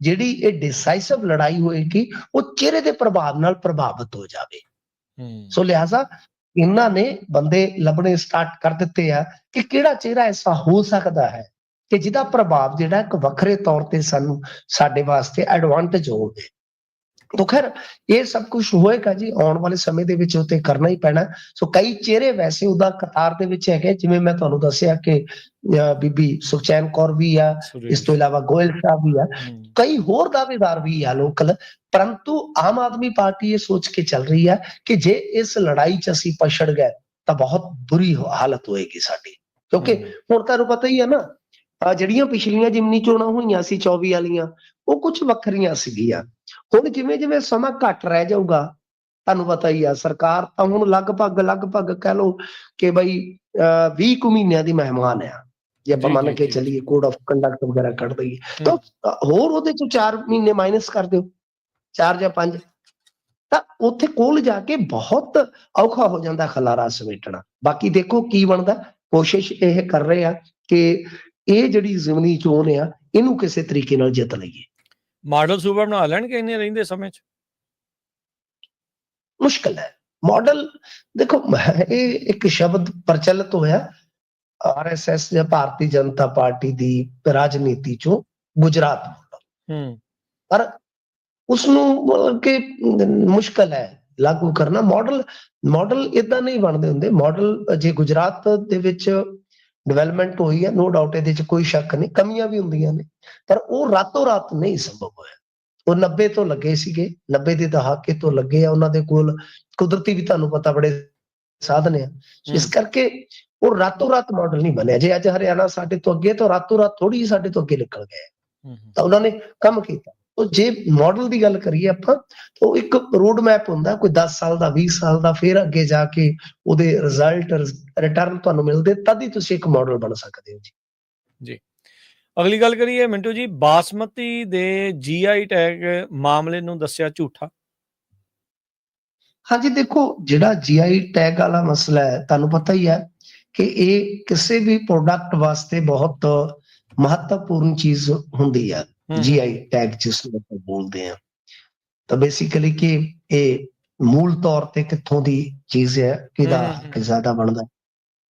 ਜਿਹੜੀ ਇਹ ਡਿਸਾਈਸਿਵ ਲੜਾਈ ਹੋਏਗੀ ਉਹ ਚਿਹਰੇ ਦੇ ਪ੍ਰਭਾਵ ਨਾਲ ਪ੍ਰਭਾਵਿਤ ਹੋ ਜਾਵੇ। ਸੋ ਲਿਹਾਜ਼ਾ ਇਹਨਾਂ ਨੇ ਬੰਦੇ ਲੱਭਣੇ ਸਟਾਰਟ ਕਰ ਦਿੱਤੇ ਆ ਕਿ ਕਿਹੜਾ ਚਿਹਰਾ ਐਸਾ ਹੋ ਸਕਦਾ ਹੈ ਕਿ ਜਿਹਦਾ ਪ੍ਰਭਾਵ ਜਿਹੜਾ ਇੱਕ ਵੱਖਰੇ ਤੌਰ ਤੇ ਸਾਡੇ ਵਾਸਤੇ ਐਡਵਾਂਟੇਜ ਹੋਵੇ। ਤਾਂ ਖੈਰ ਇਹ ਸਭ ਕੁਝ ਹੋਏਗਾ ਜੀ ਆਉਣ ਵਾਲੇ ਸਮੇਂ ਦੇ ਵਿੱਚ, ਉੱਤੇ ਕਰਨਾ ਹੀ ਪੈਣਾ। ਸੋ ਕਈ ਚਿਹਰੇ ਵੈਸੇ ਉਹਦਾ ਕਤਾਰ ਦੇ ਵਿੱਚ ਹੈਗੇ, ਜਿਵੇਂ ਮੈਂ ਤੁਹਾਨੂੰ ਦੱਸਿਆ ਕਿ ਬੀਬੀ ਸੁਖਚੈਨ ਕੌਰ ਵੀ ਆ, ਇਸ ਤੋਂ ਇਲਾਵਾ ਗੋਇਲ ਸਾਹਿਬ ਵੀ ਆ, ਕਈ ਹੋਰ ਦਾਅਵੇਦਾਰ ਵੀ ਆ ਲੋਕਲ। ਪਰੰਤੂ ਆਮ ਆਦਮੀ ਪਾਰਟੀ ਇਹ ਸੋਚ ਕੇ ਚੱਲ ਰਹੀ ਹੈ ਕਿ ਜੇ ਇਸ ਲੜਾਈ 'ਚ ਅਸੀਂ ਪਛੜ ਗਏ ਤਾਂ ਬਹੁਤ ਬੁਰੀ ਹਾਲਤ ਹੋਏਗੀ ਸਾਡੀ। ਕਿਉਂਕਿ ਹੂੰ ਹੁਣ ਤੁਹਾਨੂੰ ਪਤਾ ਹੀ ਆ ਨਾ, ਜਿਹੜੀਆਂ ਪਿਛਲੀਆਂ ਜਿਮਨੀ ਚੋਣਾਂ ਹੋਈਆਂ ਸੀ 24 ਵਾਲੀਆਂ, ਉਹ ਕੁਝ ਵੱਖਰੀਆਂ ਸੀਗੀਆਂ। ਹੁਣ ਜਿਵੇਂ ਜਿਵੇਂ ਸਮਾਂ ਘੱਟ ਰਹਿ ਜਾਊਗਾ, ਤੁਹਾਨੂੰ ਪਤਾ ਹੀ ਆ ਸਰਕਾਰ ਤਾਂ ਹੁਣ ਲਗਭਗ ਕਹਿ ਲਓ ਕਿ ਬਈ 20 ਕੁ ਮਹੀਨਿਆਂ ਦੀ ਮਹਿਮਾਨ ਆ, ਜੇ ਆਪਾਂ ਜੀ ਮੰਨ ਜੀ ਕੇ ਜੀ ਜੀ ਚੱਲੀਏ ਕੋਡ ਆਫ ਕੰਡਕਟ ਵਗੈਰਾ ਕੱਢ ਦਈਏ ਤਾਂ ਹੂੰ ਹੋਰ ਉਹਦੇ ਚੋਂ 4 ਮਹੀਨੇ ਮਾਈਨਸ ਕਰ ਦਿਓ, 4 ਜਾਂ 5, ਤਾਂ ਉੱਥੇ ਕੋਲ ਜਾ ਕੇ ਬਹੁਤ ਔਖਾ ਹੋ ਜਾਂਦਾ ਖਲਾਰਾ ਸਮੇਟਣਾ। ਬਾਕੀ ਦੇਖੋ ਕੀ ਬਣਦਾ, ਕੋਸ਼ਿਸ਼ ਇਹ ਕਰ ਰਹੇ ਆ ਕਿ ਇਹ ਜਿਹੜੀ ਜ਼ਿਮਨੀ ਚੋਣ ਆ ਇਹਨੂੰ ਕਿਸੇ ਤਰੀਕੇ ਨਾਲ ਜਿੱਤ ਲਈਏ। ਮਾਡਲ ਸੂਬਾ ਬਣਾ ਲੈਣਗੇ ਇੰਨੇ ਰਹਿੰਦੇ ਸਮੇਂ 'ਚ? ਮੁਸ਼ਕਲ ਹੈ ਮਾਡਲ। ਦੇਖੋ ਇਹ ਇੱਕ ਸ਼ਬਦ ਪ੍ਰਚਲਿਤ ਹੋਇਆ ਆਰਐਸਐਸ ਜਾਂ ਭਾਰਤੀ ਜਨਤਾ ਪਾਰਟੀ ਦੀ ਰਾਜਨੀਤੀ ਚੋਂ, ਗੁਜਰਾਤ, ਹੂੰ ਪਰ ਉਸਨੂੰ ਮਤਲਬ ਕਿ ਮੁਸ਼ਕਲ ਹੈ ਲਾਗੂ ਕਰਨਾ। ਮਾਡਲ ਇਦਾਂ ਨਹੀਂ ਬਣਦੇ ਹੁੰਦੇ। ਮਾਡਲ ਜੇ ਗੁਜਰਾਤ ਦੇ ਵਿੱਚ ਡਿਵੈਲਪਮੈਂਟ ਹੋਈ ਹੈ, ਨੋ ਡਾਊਟ, ਇਹਦੇ 'ਚ ਕੋਈ ਸ਼ੱਕ ਨਹੀਂ, ਕਮੀਆਂ ਵੀ ਹੁੰਦੀਆਂ ਨੇ, ਪਰ ਉਹ ਰਾਤੋਂ ਰਾਤ ਨਹੀਂ ਸੰਭਵ ਹੋਇਆ। ਉਹ 90 ਤੋਂ ਲੱਗੇ ਸੀਗੇ, 90 ਦੇ ਦਹਾਕੇ ਤੋਂ ਲੱਗੇ ਆ, ਉਹਨਾਂ ਦੇ ਕੋਲ ਕੁਦਰਤੀ ਵੀ ਤੁਹਾਨੂੰ ਪਤਾ ਬੜੇ ਸਾਧਨ ਆ, ਇਸ ਕਰਕੇ ਉਹ ਰਾਤੋਂ ਰਾਤ ਮਾਡਲ ਨਹੀਂ ਬਣਿਆ। ਜੇ ਅੱਜ ਹਰਿਆਣਾ ਸਾਡੇ ਤੋਂ ਅੱਗੇ, ਤਾਂ ਰਾਤੋਂ ਰਾਤ ਥੋੜੀ ਜਿਹੀ ਸਾਡੇ ਤੋਂ ਅੱਗੇ ਨਿਕਲ ਗਏ, ਤਾਂ ਉਹਨਾਂ ਨੇ ਕੰਮ ਕੀਤਾ। ਤਾਂ ਜੇ ਮਾਡਲ ਦੀ ਗੱਲ ਕਰੀਏ ਆਪਾਂ, ਤਾਂ ਇੱਕ ਰੋਡ ਮੈਪ ਹੁੰਦਾ, ਕੋਈ 10 ਸਾਲ ਦਾ, 20 ਸਾਲ ਦਾ, ਫਿਰ ਅੱਗੇ ਜਾ ਕੇ ਉਹਦੇ ਰਿਜ਼ਲਟ, ਰਿਟਰਨ ਤੁਹਾਨੂੰ ਮਿਲਦੇ, ਤਦ ਹੀ ਤੁਸੀਂ ਇੱਕ ਮਾਡਲ ਬਣ ਸਕਦੇ ਹੋ ਜੀ। ਜੀ, ਅਗਲੀ ਗੱਲ ਕਰੀਏ ਮਿੰਟੂ ਜੀ, ਬਾਸਮਤੀ ਦੇ GI ਟੈਗ ਮਾਮਲੇ ਨੂੰ ਦੱਸਿਆ ਝੂਠਾ। ਹਾਂਜੀ, ਦੇਖੋ ਜਿਹੜਾ GI ਟੈਗ ਵਾਲਾ ਮਸਲਾ ਹੈ, ਤੁਹਾਨੂੰ ਪਤਾ ਹੀ ਹੈ ਕਿ ਇਹ ਕਿਸੇ ਵੀ ਪ੍ਰੋਡਕਟ ਵਾਸਤੇ ਬਹੁਤ ਮਹੱਤਵਪੂਰਨ ਚੀਜ਼ ਹੁੰਦੀ ਹੈ। GI ਟੈਗ ਜਿਸ ਨੂੰ ਆਪਾਂ ਬੋਲਦੇ ਆ, ਤਾਂ ਬੇਸਿਕਲੀ ਕਿ ਇਹ ਮੂਲ ਤੌਰ ਤੇ ਕਿੱਥੋਂ ਦੀ ਚੀਜ਼ ਹੈ, ਕਿਹਦਾ ਹੱਕ ਜ਼ਿਆਦਾ ਬਣਦਾ।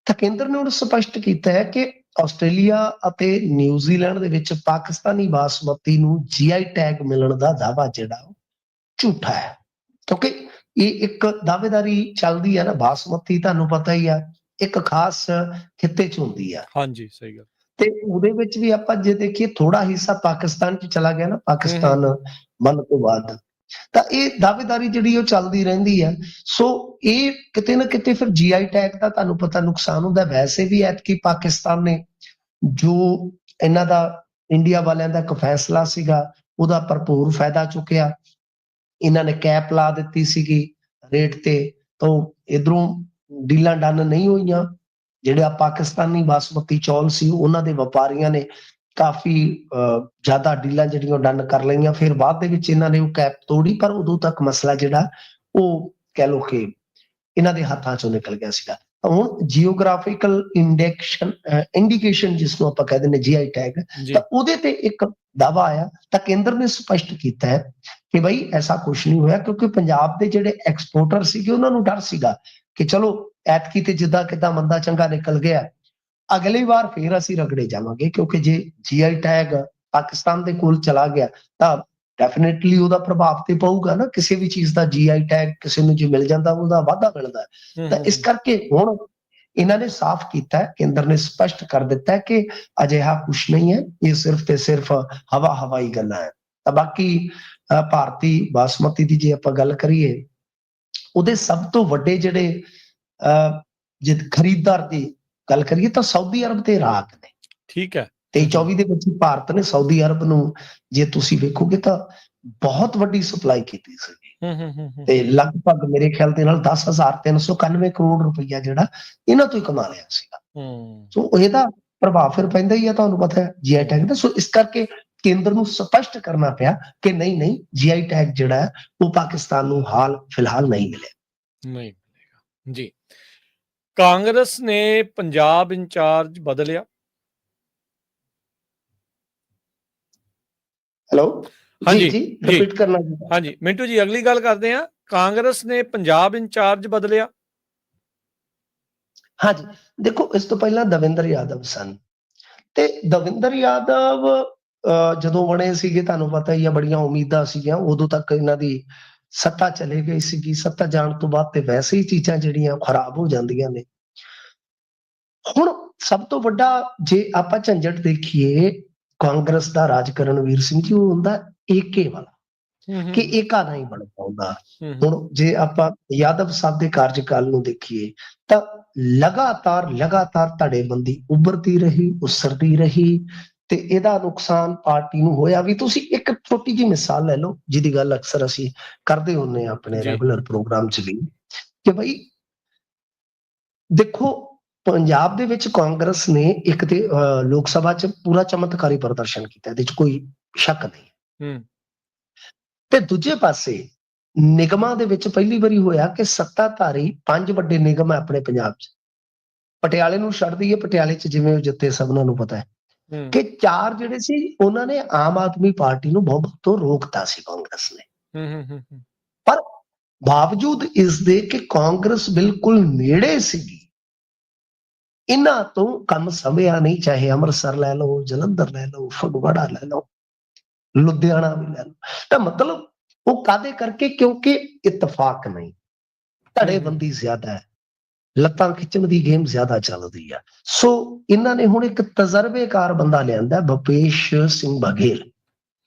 ਤਾਂ ਕੇਂਦਰ ਨੇ ਹੁਣ ਸਪਸ਼ਟ ਕੀਤਾ ਹੈ ਕਿ ਆਸਟ੍ਰੇਲੀਆ ਅਤੇ ਨਿਊਜ਼ੀਲੈਂਡ ਦੇ ਵਿੱਚ ਪਾਕਿਸਤਾਨੀ ਬਾਸਮਤੀ ਨੂੰ GI ਟੈਗ ਮਿਲਣ ਦਾ ਦਾਅਵਾ ਜਿਹੜਾ ਝੂਠਾ ਹੈ, ਕਿਉਂਕਿ ਇਹ ਇੱਕ ਦਾਅਵੇਦਾਰੀ ਚੱਲਦੀ ਹੈ ਨਾ। ਬਾਸਮਤੀ ਤੁਹਾਨੂੰ ਪਤਾ ਹੀ ਆ ਇੱਕ ਖਾਸ ਖਿੱਤੇ 'ਚ ਹੁੰਦੀ ਆ, ਹਾਂਜੀ ਸਹੀ ਗੱਲ। ਤੇ ਉਹਦੇ ਵਿੱਚ ਵੀ ਆਪਾਂ ਜੇ ਦੇਖੀਏ ਥੋੜਾ ਹਿੱਸਾ ਪਾਕਿਸਤਾਨ 'ਚ ਚਲਾ ਗਿਆ ਨਾ, ਪਾਕਿਸਤਾਨ ਬਣਨ ਤੋਂ ਬਾਅਦ, ਤਾਂ ਇਹ ਦਾਅਵੇਦਾਰੀ ਜਿਹੜੀ ਉਹ ਚੱਲਦੀ ਰਹਿੰਦੀ ਆ। ਸੋ ਇਹ ਕਿਤੇ ਨਾ ਕਿਤੇ ਫਿਰ GI ਟੈਗ ਦਾ ਤੁਹਾਨੂੰ ਪਤਾ ਨੁਕਸਾਨ ਹੁੰਦਾ। ਵੈਸੇ ਵੀ ਐਤਕੀ ਪਾਕਿਸਤਾਨ ਨੇ ਜੋ ਇਹਨਾਂ ਦਾ ਇੰਡੀਆ ਵਾਲਿਆਂ ਦਾ ਇੱਕ ਫੈਸਲਾ ਸੀਗਾ, ਉਹਦਾ ਭਰਪੂਰ ਫਾਇਦਾ ਚੁੱਕਿਆ। ਇਹਨਾਂ ਨੇ ਕੈਪ ਲਾ ਦਿੱਤੀ ਸੀਗੀ ਰੇਟ ਤੇ, ਤਾਂ ਇਧਰੋਂ ਡੀਲਾਂ ਡਨ ਨਹੀਂ ਹੋਈਆਂ। ਜਿਹੜੇ ਪਾਕਿਸਤਾਨੀ ਬਾਸਮਤੀ ਚੌਲ ਸੀ, ਉਹਨਾਂ ਦੇ ਵਪਾਰੀਆਂ ਨੇ ਕਾਫੀ ਜ਼ਿਆਦਾ ਡੀਲਾਂ ਜਿਹੜੀਆਂ ਡਨ ਕਰ ਲਈਆਂ। ਫਿਰ ਬਾਅਦ ਦੇ ਵਿੱਚ ਇਹਨਾਂ ਨੇ ਉਹ ਕੈਪ ਤੋੜੀ, ਪਰ ਉਦੋਂ ਤੱਕ ਮਸਲਾ ਜਿਹੜਾ ਉਹ ਕਹਿ ਲਓ ਕਿ ਇਹਨਾਂ ਦੇ ਹੱਥਾਂ ਚੋਂ ਨਿਕਲ ਗਿਆ ਸੀਗਾ। ਹੁਣ ਜੀਓਗ੍ਰਾਫੀਕਲ ਇੰਡੀਕੇਸ਼ਨ ਜਿਸ ਨੂੰ ਆਪਾਂ ਕਹਿ ਦਿੰਦੇ GI ਟੈਗ, ਤਾਂ ਉਹਦੇ ਤੇ ਇੱਕ ਦਾਅਵਾ ਆਇਆ, ਤਾਂ ਕੇਂਦਰ ਨੇ ਸਪਸ਼ਟ ਕੀਤਾ ਹੈ ਕਿ ਬਈ ਐਸਾ ਕੁਝ ਨਹੀਂ ਹੋਇਆ, ਕਿਉਂਕਿ ਪੰਜਾਬ ਦੇ ਜਿਹੜੇ ਐਕਸਪੋਰਟਰ ਸੀਗੇ ਉਹਨਾਂ ਨੂੰ ਡਰ ਸੀਗਾ ਕਿ ਚਲੋ ਐਤਕੀ ਤੇ ਜਿੱਦਾਂ ਕਿੱਦਾਂ ਮੰਦਾ ਚੰਗਾ ਨਿਕਲ ਗਿਆ, ਅਗਲੀ ਵਾਰ ਫੇਰ ਅਸੀਂ ਰਗੜੇ ਜਾਵਾਂਗੇ। ਕਿਉਂਕਿ ਜੇ GI ਟੈਗ ਪਾਕਿਸਤਾਨ ਦੇ ਕੋਲ ਚਲਾ ਗਿਆ ਤਾਂ ਡੈਫੀਨੇਟਲੀ ਉਹਦਾ ਪ੍ਰਭਾਵ ਤੇ ਪਊਗਾ ਨਾ। ਕਿਸੇ ਵੀ ਚੀਜ਼ ਦਾ GI ਟੈਗ ਕਿਸੇ ਨੂੰ ਜੇ ਮਿਲ ਜਾਂਦਾ, ਉਹਦਾ ਵਾਧਾ ਮਿਲਦਾ। ਤਾਂ ਇਸ ਕਰਕੇ ਹੁਣ ਇਹਨਾਂ ਨੇ ਸਾਫ਼ ਕੀਤਾ ਹੈ, ਕੇਂਦਰ ਨੇ ਸਪਸ਼ਟ ਕਰ ਦਿੱਤਾ ਹੈ ਕਿ ਅਜਿਹਾ ਕੁਝ ਨਹੀਂ ਹੈ, ਇਹ ਸਿਰਫ ਤੇ ਸਿਰਫ ਹਵਾਈ ਗੱਲਾਂ ਹੈ। ਤਾਂ ਬਾਕੀ ਭਾਰਤੀ ਬਾਸਮਤੀ ਦੀ ਜੇ ਆਪਾਂ ਗੱਲ ਕਰੀਏ, ਉਹਦੇ ਸਭ ਤੋਂ ਵੱਡੇ ਜਿਹੜੇ ਜੇ ਖਰੀਦਦਾਰ ਦੀ ਗੱਲ ਕਰੀਏ ਤਾਂ ਸਾਊਦੀ ਅਰਬ ਤੇ ਇਰਾਕ ਨੇ। ਠੀਕ ਹੈ, 23-24 ਦੇ ਵਿੱਚ ਭਾਰਤ ਨੇ ਸਾਊਦੀ ਅਰਬ ਨੂੰ, ਜੇ ਤੁਸੀਂ ਵੇਖੋਗੇ ਤਾਂ ਬਹੁਤ ਵੱਡੀ ਸਪਲਾਈ ਕੀਤੀ ਸੀ, ਤੇ ਲਗਭਗ ਮੇਰੇ ਖਿਆਲ ਦੇ ਨਾਲ 10,391 ਕਰੋੜ ਰੁਪਈਆ ਜਿਹੜਾ ਇਹਨਾਂ ਤੋਂ ਹੀ ਕਮਾ ਲਿਆ ਸੀਗਾ। ਸੋ ਇਹਦਾ ਪ੍ਰਭਾਵ ਫਿਰ ਪੈਂਦਾ ਹੀ ਆ, ਤੁਹਾਨੂੰ ਪਤਾ ਹੈ GI ਟੈਗ ਦਾ। ਸੋ ਇਸ ਕਰਕੇ ਕੇਂਦਰ ਨੂੰ ਸਪਸ਼ਟ ਕਰਨਾ ਪਿਆ ਕਿ ਨਹੀਂ GI ਟੈਗ ਜਿਹੜਾ ਹੈ ਉਹ ਪਾਕਿਸਤਾਨ ਨੂੰ ਫਿਲਹਾਲ ਨਹੀਂ ਮਿਲਿਆ। ਨਹੀਂ ਮਿਲੇਗਾ ਜੀ। ਕਾਂਗਰਸ ਨੇ ਪੰਜਾਬ ਇੰਚਾਰਜ ਬਦਲਿਆ। ਹੈਲੋ, ਹਾਂਜੀ ਜੀ ਰਿਪੀਟ ਕਰਨਾ ਜੀ। ਹਾਂਜੀ ਮਿੰਟੂ ਜੀ, ਅਗਲੀ ਗੱਲ ਕਰਦੇ ਹਾਂ। ਕਾਂਗਰਸ ਨੇ ਪੰਜਾਬ ਇੰਚਾਰਜ ਬਦਲਿਆ। ਹਾਂਜੀ, ਦੇਖੋ ਇਸ ਤੋਂ ਪਹਿਲਾਂ ਦਵਿੰਦਰ ਯਾਦਵ ਸਨ, ਤੇ ਦਵਿੰਦਰ ਯਾਦਵ ਜਦੋਂ ਬਣੇ ਸੀਗੇ, ਤੁਹਾਨੂੰ ਪਤਾ ਹੀ ਆ ਬੜੀਆਂ ਉਮੀਦਾਂ ਸੀਗੀਆਂ। ਉਦੋਂ ਤੱਕ ਇਹਨਾਂ ਦੀ ਸੱਤਾ ਚਲੇ ਗਈ ਸੀਗੀ। ਸੱਤਾ ਜਾਣ ਤੋਂ ਬਾਅਦ ਤੇ ਵੈਸੇ ਹੀ ਚੀਜ਼ਾਂ ਜਿਹੜੀਆਂ ਖਰਾਬ ਹੋ ਜਾਂਦੀਆਂ ਨੇ। ਹੁਣ ਸਭ ਤੋਂ ਵੱਡਾ ਜੇ ਆਪਾਂ ਝੰਜਟ ਦੇਖੀਏ ਕਾਂਗਰਸ ਦਾ, ਰਾਜ ਕਰਨਵੀਰ ਸਿੰਘ ਜੀ, ਉਹ ਹੁੰਦਾ ਏਕੇ ਵਾਲਾ। ਕਿ ਏਕਾ ਨਹੀਂ ਬਣ ਪਾਉਂਦਾ। ਹੂੰ ਹੁਣ ਜੇ ਆਪਾਂ ਯਾਦਵ ਸਾਹਿਬ ਦੇ ਕਾਰਜਕਾਲ ਨੂੰ ਦੇਖੀਏ ਤਾਂ ਲਗਾਤਾਰ ਧੜੇਬੰਦੀ ਉੱਭਰਦੀ ਰਹੀ, ਉਸਰਦੀ ਰਹੀ ਤੇ ਇਹਦਾ ਨੁਕਸਾਨ ਪਾਰਟੀ ਨੂੰ ਹੋਇਆ ਵੀ। ਤੁਸੀਂ ਇੱਕ ਛੋਟੀ ਜਿਹੀ ਮਿਸਾਲ ਲੈ ਲਓ ਜਿਹਦੀ ਗੱਲ ਅਕਸਰ ਅਸੀਂ ਕਰਦੇ ਹੁੰਦੇ ਹਾਂ ਆਪਣੇ ਜੀ। ਰੈਗੂਲਰ ਪ੍ਰੋਗਰਾਮ 'ਚ ਵੀ, ਕਿ ਬਈ ਦੇਖੋ ਪੰਜਾਬ ਦੇ ਵਿੱਚ ਕਾਂਗਰਸ ਨੇ ਇੱਕ ਤੇ ਲੋਕ ਸਭਾ 'ਚ ਪੂਰਾ ਚਮਤਕਾਰੀ ਪ੍ਰਦਰਸ਼ਨ ਕੀਤਾ, ਇਹਦੇ 'ਚ ਕੋਈ ਸ਼ੱਕ ਨਹੀਂ। ਹੂੰ ਤੇ ਦੂਜੇ ਪਾਸੇ ਨਿਗਮਾਂ ਦੇ ਵਿੱਚ ਪਹਿਲੀ ਵਾਰੀ ਹੋਇਆ ਕਿ ਸੱਤਾਧਾਰੀ 5 ਵੱਡੇ ਨਿਗਮ ਹੈ ਆਪਣੇ ਪੰਜਾਬ 'ਚ। ਪਟਿਆਲੇ ਨੂੰ ਛੱਡ ਦਈਏ, ਪਟਿਆਲੇ 'ਚ ਜਿਵੇਂ ਉਹ ਜਿੱਤੇ ਸਭਨਾਂ ਨੂੰ ਪਤਾ ਹੈ ਹੂੰ ਕਿ 4 ਜਿਹੜੇ ਸੀ ਉਹਨਾਂ ਨੇ ਆਮ ਆਦਮੀ ਪਾਰਟੀ ਨੂੰ ਬਹੁਮਤ ਤੋਂ ਰੋਕਤਾ ਸੀ ਕਾਂਗਰਸ ਨੇ। ਹੂੰ ਪਰ ਬਾਵਜੂਦ ਇਸ ਦੇ ਕਿ ਕਾਂਗਰਸ ਬਿਲਕੁਲ ਨੇੜੇ ਸੀਗੀ, ਇਹਨਾਂ ਤੋਂ ਕੰਮ ਸੰਭਿਆ ਨਹੀਂ। ਚਾਹੇ ਅੰਮ੍ਰਿਤਸਰ ਲੈ ਲਓ, ਜਲੰਧਰ ਲੈ ਲਓ, ਫਗਵਾੜਾ ਲੈ ਲਓ, ਲੁਧਿਆਣਾ ਵੀ ਲੈ ਲਓ। ਤਾਂ ਮਤਲਬ ਉਹ ਕਾਹਦੇ ਕਰਕੇ? ਕਿਉਂਕਿ ਇਤਫਾਕ ਨਹੀਂ, ਧੜੇਬੰਦੀ ਜ਼ਿਆਦਾ ਹੈ, ਲੱਤਾਂ ਖਿੱਚਣ ਦੀ ਗੇਮ ਜ਼ਿਆਦਾ ਚੱਲਦੀ ਆ। ਸੋ ਇਹਨਾਂ ਨੇ ਹੁਣ ਇੱਕ ਤਜਰਬੇਕਾਰ ਬੰਦਾ ਲਿਆਂਦਾ, ਭੁਪੇਸ਼ ਸਿੰਘ ਬਘੇਲ।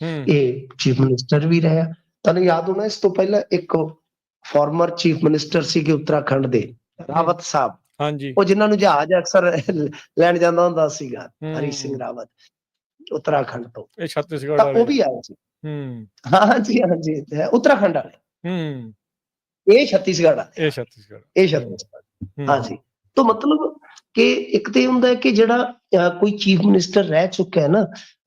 ਇਹ ਚੀਫ ਮਿਨਿਸਟਰ ਵੀ ਰਿਹਾ, ਤੁਹਾਨੂੰ ਯਾਦ ਹੋਣਾ ਇਸ ਤੋਂ ਪਹਿਲਾਂ ਇੱਕ ਫਾਰਮਰ ਚੀਫ ਮਿਨਿਸਟਰ ਸੀਗੇ ਉੱਤਰਾਖੰਡ ਦੇ, ਰਾਵਤ ਸਾਹਿਬ। ਹਾਂਜੀ। ਉਹ ਜਿਨ੍ਹਾਂ ਨੂੰ ਜਹਾਜ਼ ਅਕਸਰ ਲੈਣ ਜਾਂਦਾ ਹੁੰਦਾ ਸੀਗਾ, ਹਰੀ ਸਿੰਘ ਰਾਵਤ, ਉੱਤਰਾਖੰਡ ਤੋਂ। ਇਹ ਛੱਤੀਸਗੜ੍ਹ ਤਾਂ ਵਾਲੇ ਉਹ ਵੀ ਆਏ ਸੀ। ਹੂੰ ਹਾਂਜੀ ਹਾਂਜੀ, ਉੱਤਰਾਖੰਡ ਵਾਲੇ, ਹੂੰ ਇਹ ਛੱਤੀਸਗੜ੍ਹ ਵਾਲੇ, ਇਹ ਛੱਤੀਸਗੜ੍ਹ ਇਹ ਛੱਤੀਸਗੜ੍ਹ। ਹਾਂਜੀ, ਤਾਂ ਮਤਲਬ ਕਿ ਇੱਕ ਤੇ ਹੁੰਦਾ ਹੈ ਕਿ ਜਿਹੜਾ ਕੋਈ ਚੀਫ ਮਿਨਿਸਟਰ ਰਹਿ ਚੁੱਕਾ ਹੈ ਨਾ,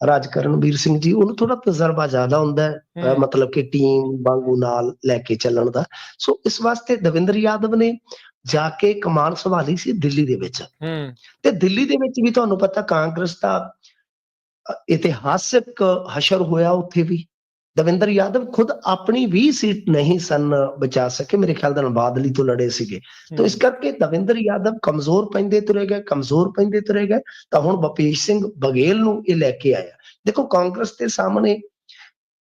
ਰਾਜ ਕਰਨਵੀਰ ਸਿੰਘ ਜੀ, ਉਹਨੂੰ ਥੋੜਾ ਤਜਰਬਾ ਜ਼ਿਆਦਾ ਹੁੰਦਾ ਹੈ, ਮਤਲਬ ਕਿ ਟੀਮ ਵਾਂਗੂ ਨਾਲ ਲੈ ਕੇ ਚੱਲਣ ਦਾ। ਸੋ ਇਸ ਵਾਸਤੇ ਦਵਿੰਦਰ ਯਾਦਵ ਨੇ ਜਾ ਕੇ ਕਮਾਨ ਸੰਭਾਲੀ ਸੀ ਦਿੱਲੀ ਦੇ ਵਿੱਚ। ਤੇ ਦਿੱਲੀ ਦੇ ਵਿੱਚ ਵੀ ਤੁਹਾਨੂੰ ਪਤਾ ਕਾਂਗਰਸ ਦਾ ਇਤਿਹਾਸਿਕ ਹਸ਼ਰ ਹੋਇਆ ਉੱਥੇ ਵੀ। ਦਵਿੰਦਰ ਯਾਦਵ ਖੁਦ ਆਪਣੀ ਵੀ ਸੀਟ ਨਹੀਂ ਸਨ ਬਚਾ ਸਕੇ, ਮੇਰੇ ਖਿਆਲ ਨਾਲ ਬਾਦਲੀ ਤੋਂ ਲੜੇ ਸੀਗੇ। ਤਾਂ ਇਸ ਕਰਕੇ ਦਵਿੰਦਰ ਯਾਦਵ ਕਮਜ਼ੋਰ ਪੈਂਦੇ ਤੁਰੇ ਗਏ, ਤਾਂ ਹੁਣ ਭੁਪੇਸ਼ ਸਿੰਘ ਬਘੇਲ ਨੂੰ ਇਹ ਲੈ ਕੇ ਆਇਆ। ਦੇਖੋ ਕਾਂਗਰਸ ਦੇ ਸਾਹਮਣੇ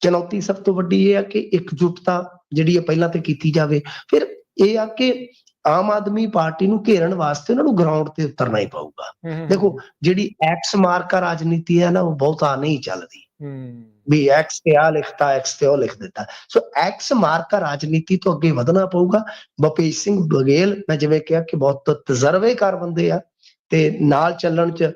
ਚੁਣੌਤੀ ਸਭ ਤੋਂ ਵੱਡੀ ਇਹ ਆ ਕਿ ਇਕਜੁੱਟਤਾ ਜਿਹੜੀ ਹੈ ਪਹਿਲਾਂ ਤੇ ਕੀਤੀ ਜਾਵੇ। ਫਿਰ ਇਹ ਆ ਕਿ ਆਮ ਆਦਮੀ ਪਾਰਟੀ ਨੂੰ ਘੇਰਨ ਵਾਸਤੇ ਉਹਨਾਂ ਨੂੰ ਗਰਾਊਂਡ ਤੇ ਉਤਰਨਾ ਹੀ ਪਊਗਾ। ਦੇਖੋ ਜਿਹੜੀ ਐਕਸ ਮਾਰਕਾ ਰਾਜਨੀਤੀ ਹੈ ਨਾ, ਉਹ ਬਹੁਤਾ ਨਹੀਂ ਚੱਲਦੀ ਵੀ ਐਕਸ ਤੇ ਆ ਲਿਖਤਾ, ਐਕਸ ਤੇ ਉਹ ਲਿਖ ਦਿੱਤਾ। ਸੋ ਐਕਸ ਮਾਰਕਾ ਰਾਜਨੀਤੀ ਤੋਂ ਅੱਗੇ ਵਧਣਾ ਪਊਗਾ। ਭੁਪੇਸ਼ ਸਿੰਘ ਬਘੇਲ, ਮੈਂ ਜਿਵੇਂ ਕਿਹਾ ਕਿ ਬਹੁਤ ਤਜਰਬੇਕਾਰ ਬੰਦੇ ਆ ਤੇ ਨਾਲ ਚੱਲਣ ਚ,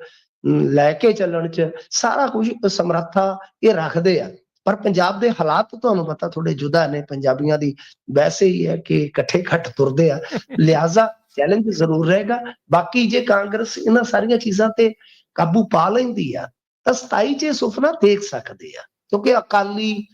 ਲੈ ਕੇ ਚੱਲਣ ਚ ਸਾਰਾ ਕੁਝ ਸਮਰੱਥਾ ਇਹ ਰੱਖਦੇ ਆ। ਪਰ ਪੰਜਾਬ ਦੇ ਹਾਲਾਤ ਤੁਹਾਨੂੰ ਪਤਾ ਥੋੜੇ ਜੁਦਾ ਨੇ, ਪੰਜਾਬੀਆਂ ਦੀ ਵੈਸੇ ਹੀ ਹੈ ਕਿ ਇਕੱਠੇ ਘੱਟ ਤੁਰਦੇ ਆ, ਲਿਹਾਜ਼ਾ ਚੈਲੰਜ ਜ਼ਰੂਰ ਰਹੇਗਾ। ਬਾਕੀ ਜੇ ਕਾਂਗਰਸ ਇਹਨਾਂ ਸਾਰੀਆਂ ਚੀਜ਼ਾਂ ਤੇ ਕਾਬੂ ਪਾ ਲੈਂਦੀ ਆ ਤਾਂ 27 ਚ ਇਹ ਸੁਪਨਾ ਦੇਖ ਸਕਦੇ ਆ, ਕਿਉਂਕਿ ਅਕਾਲੀ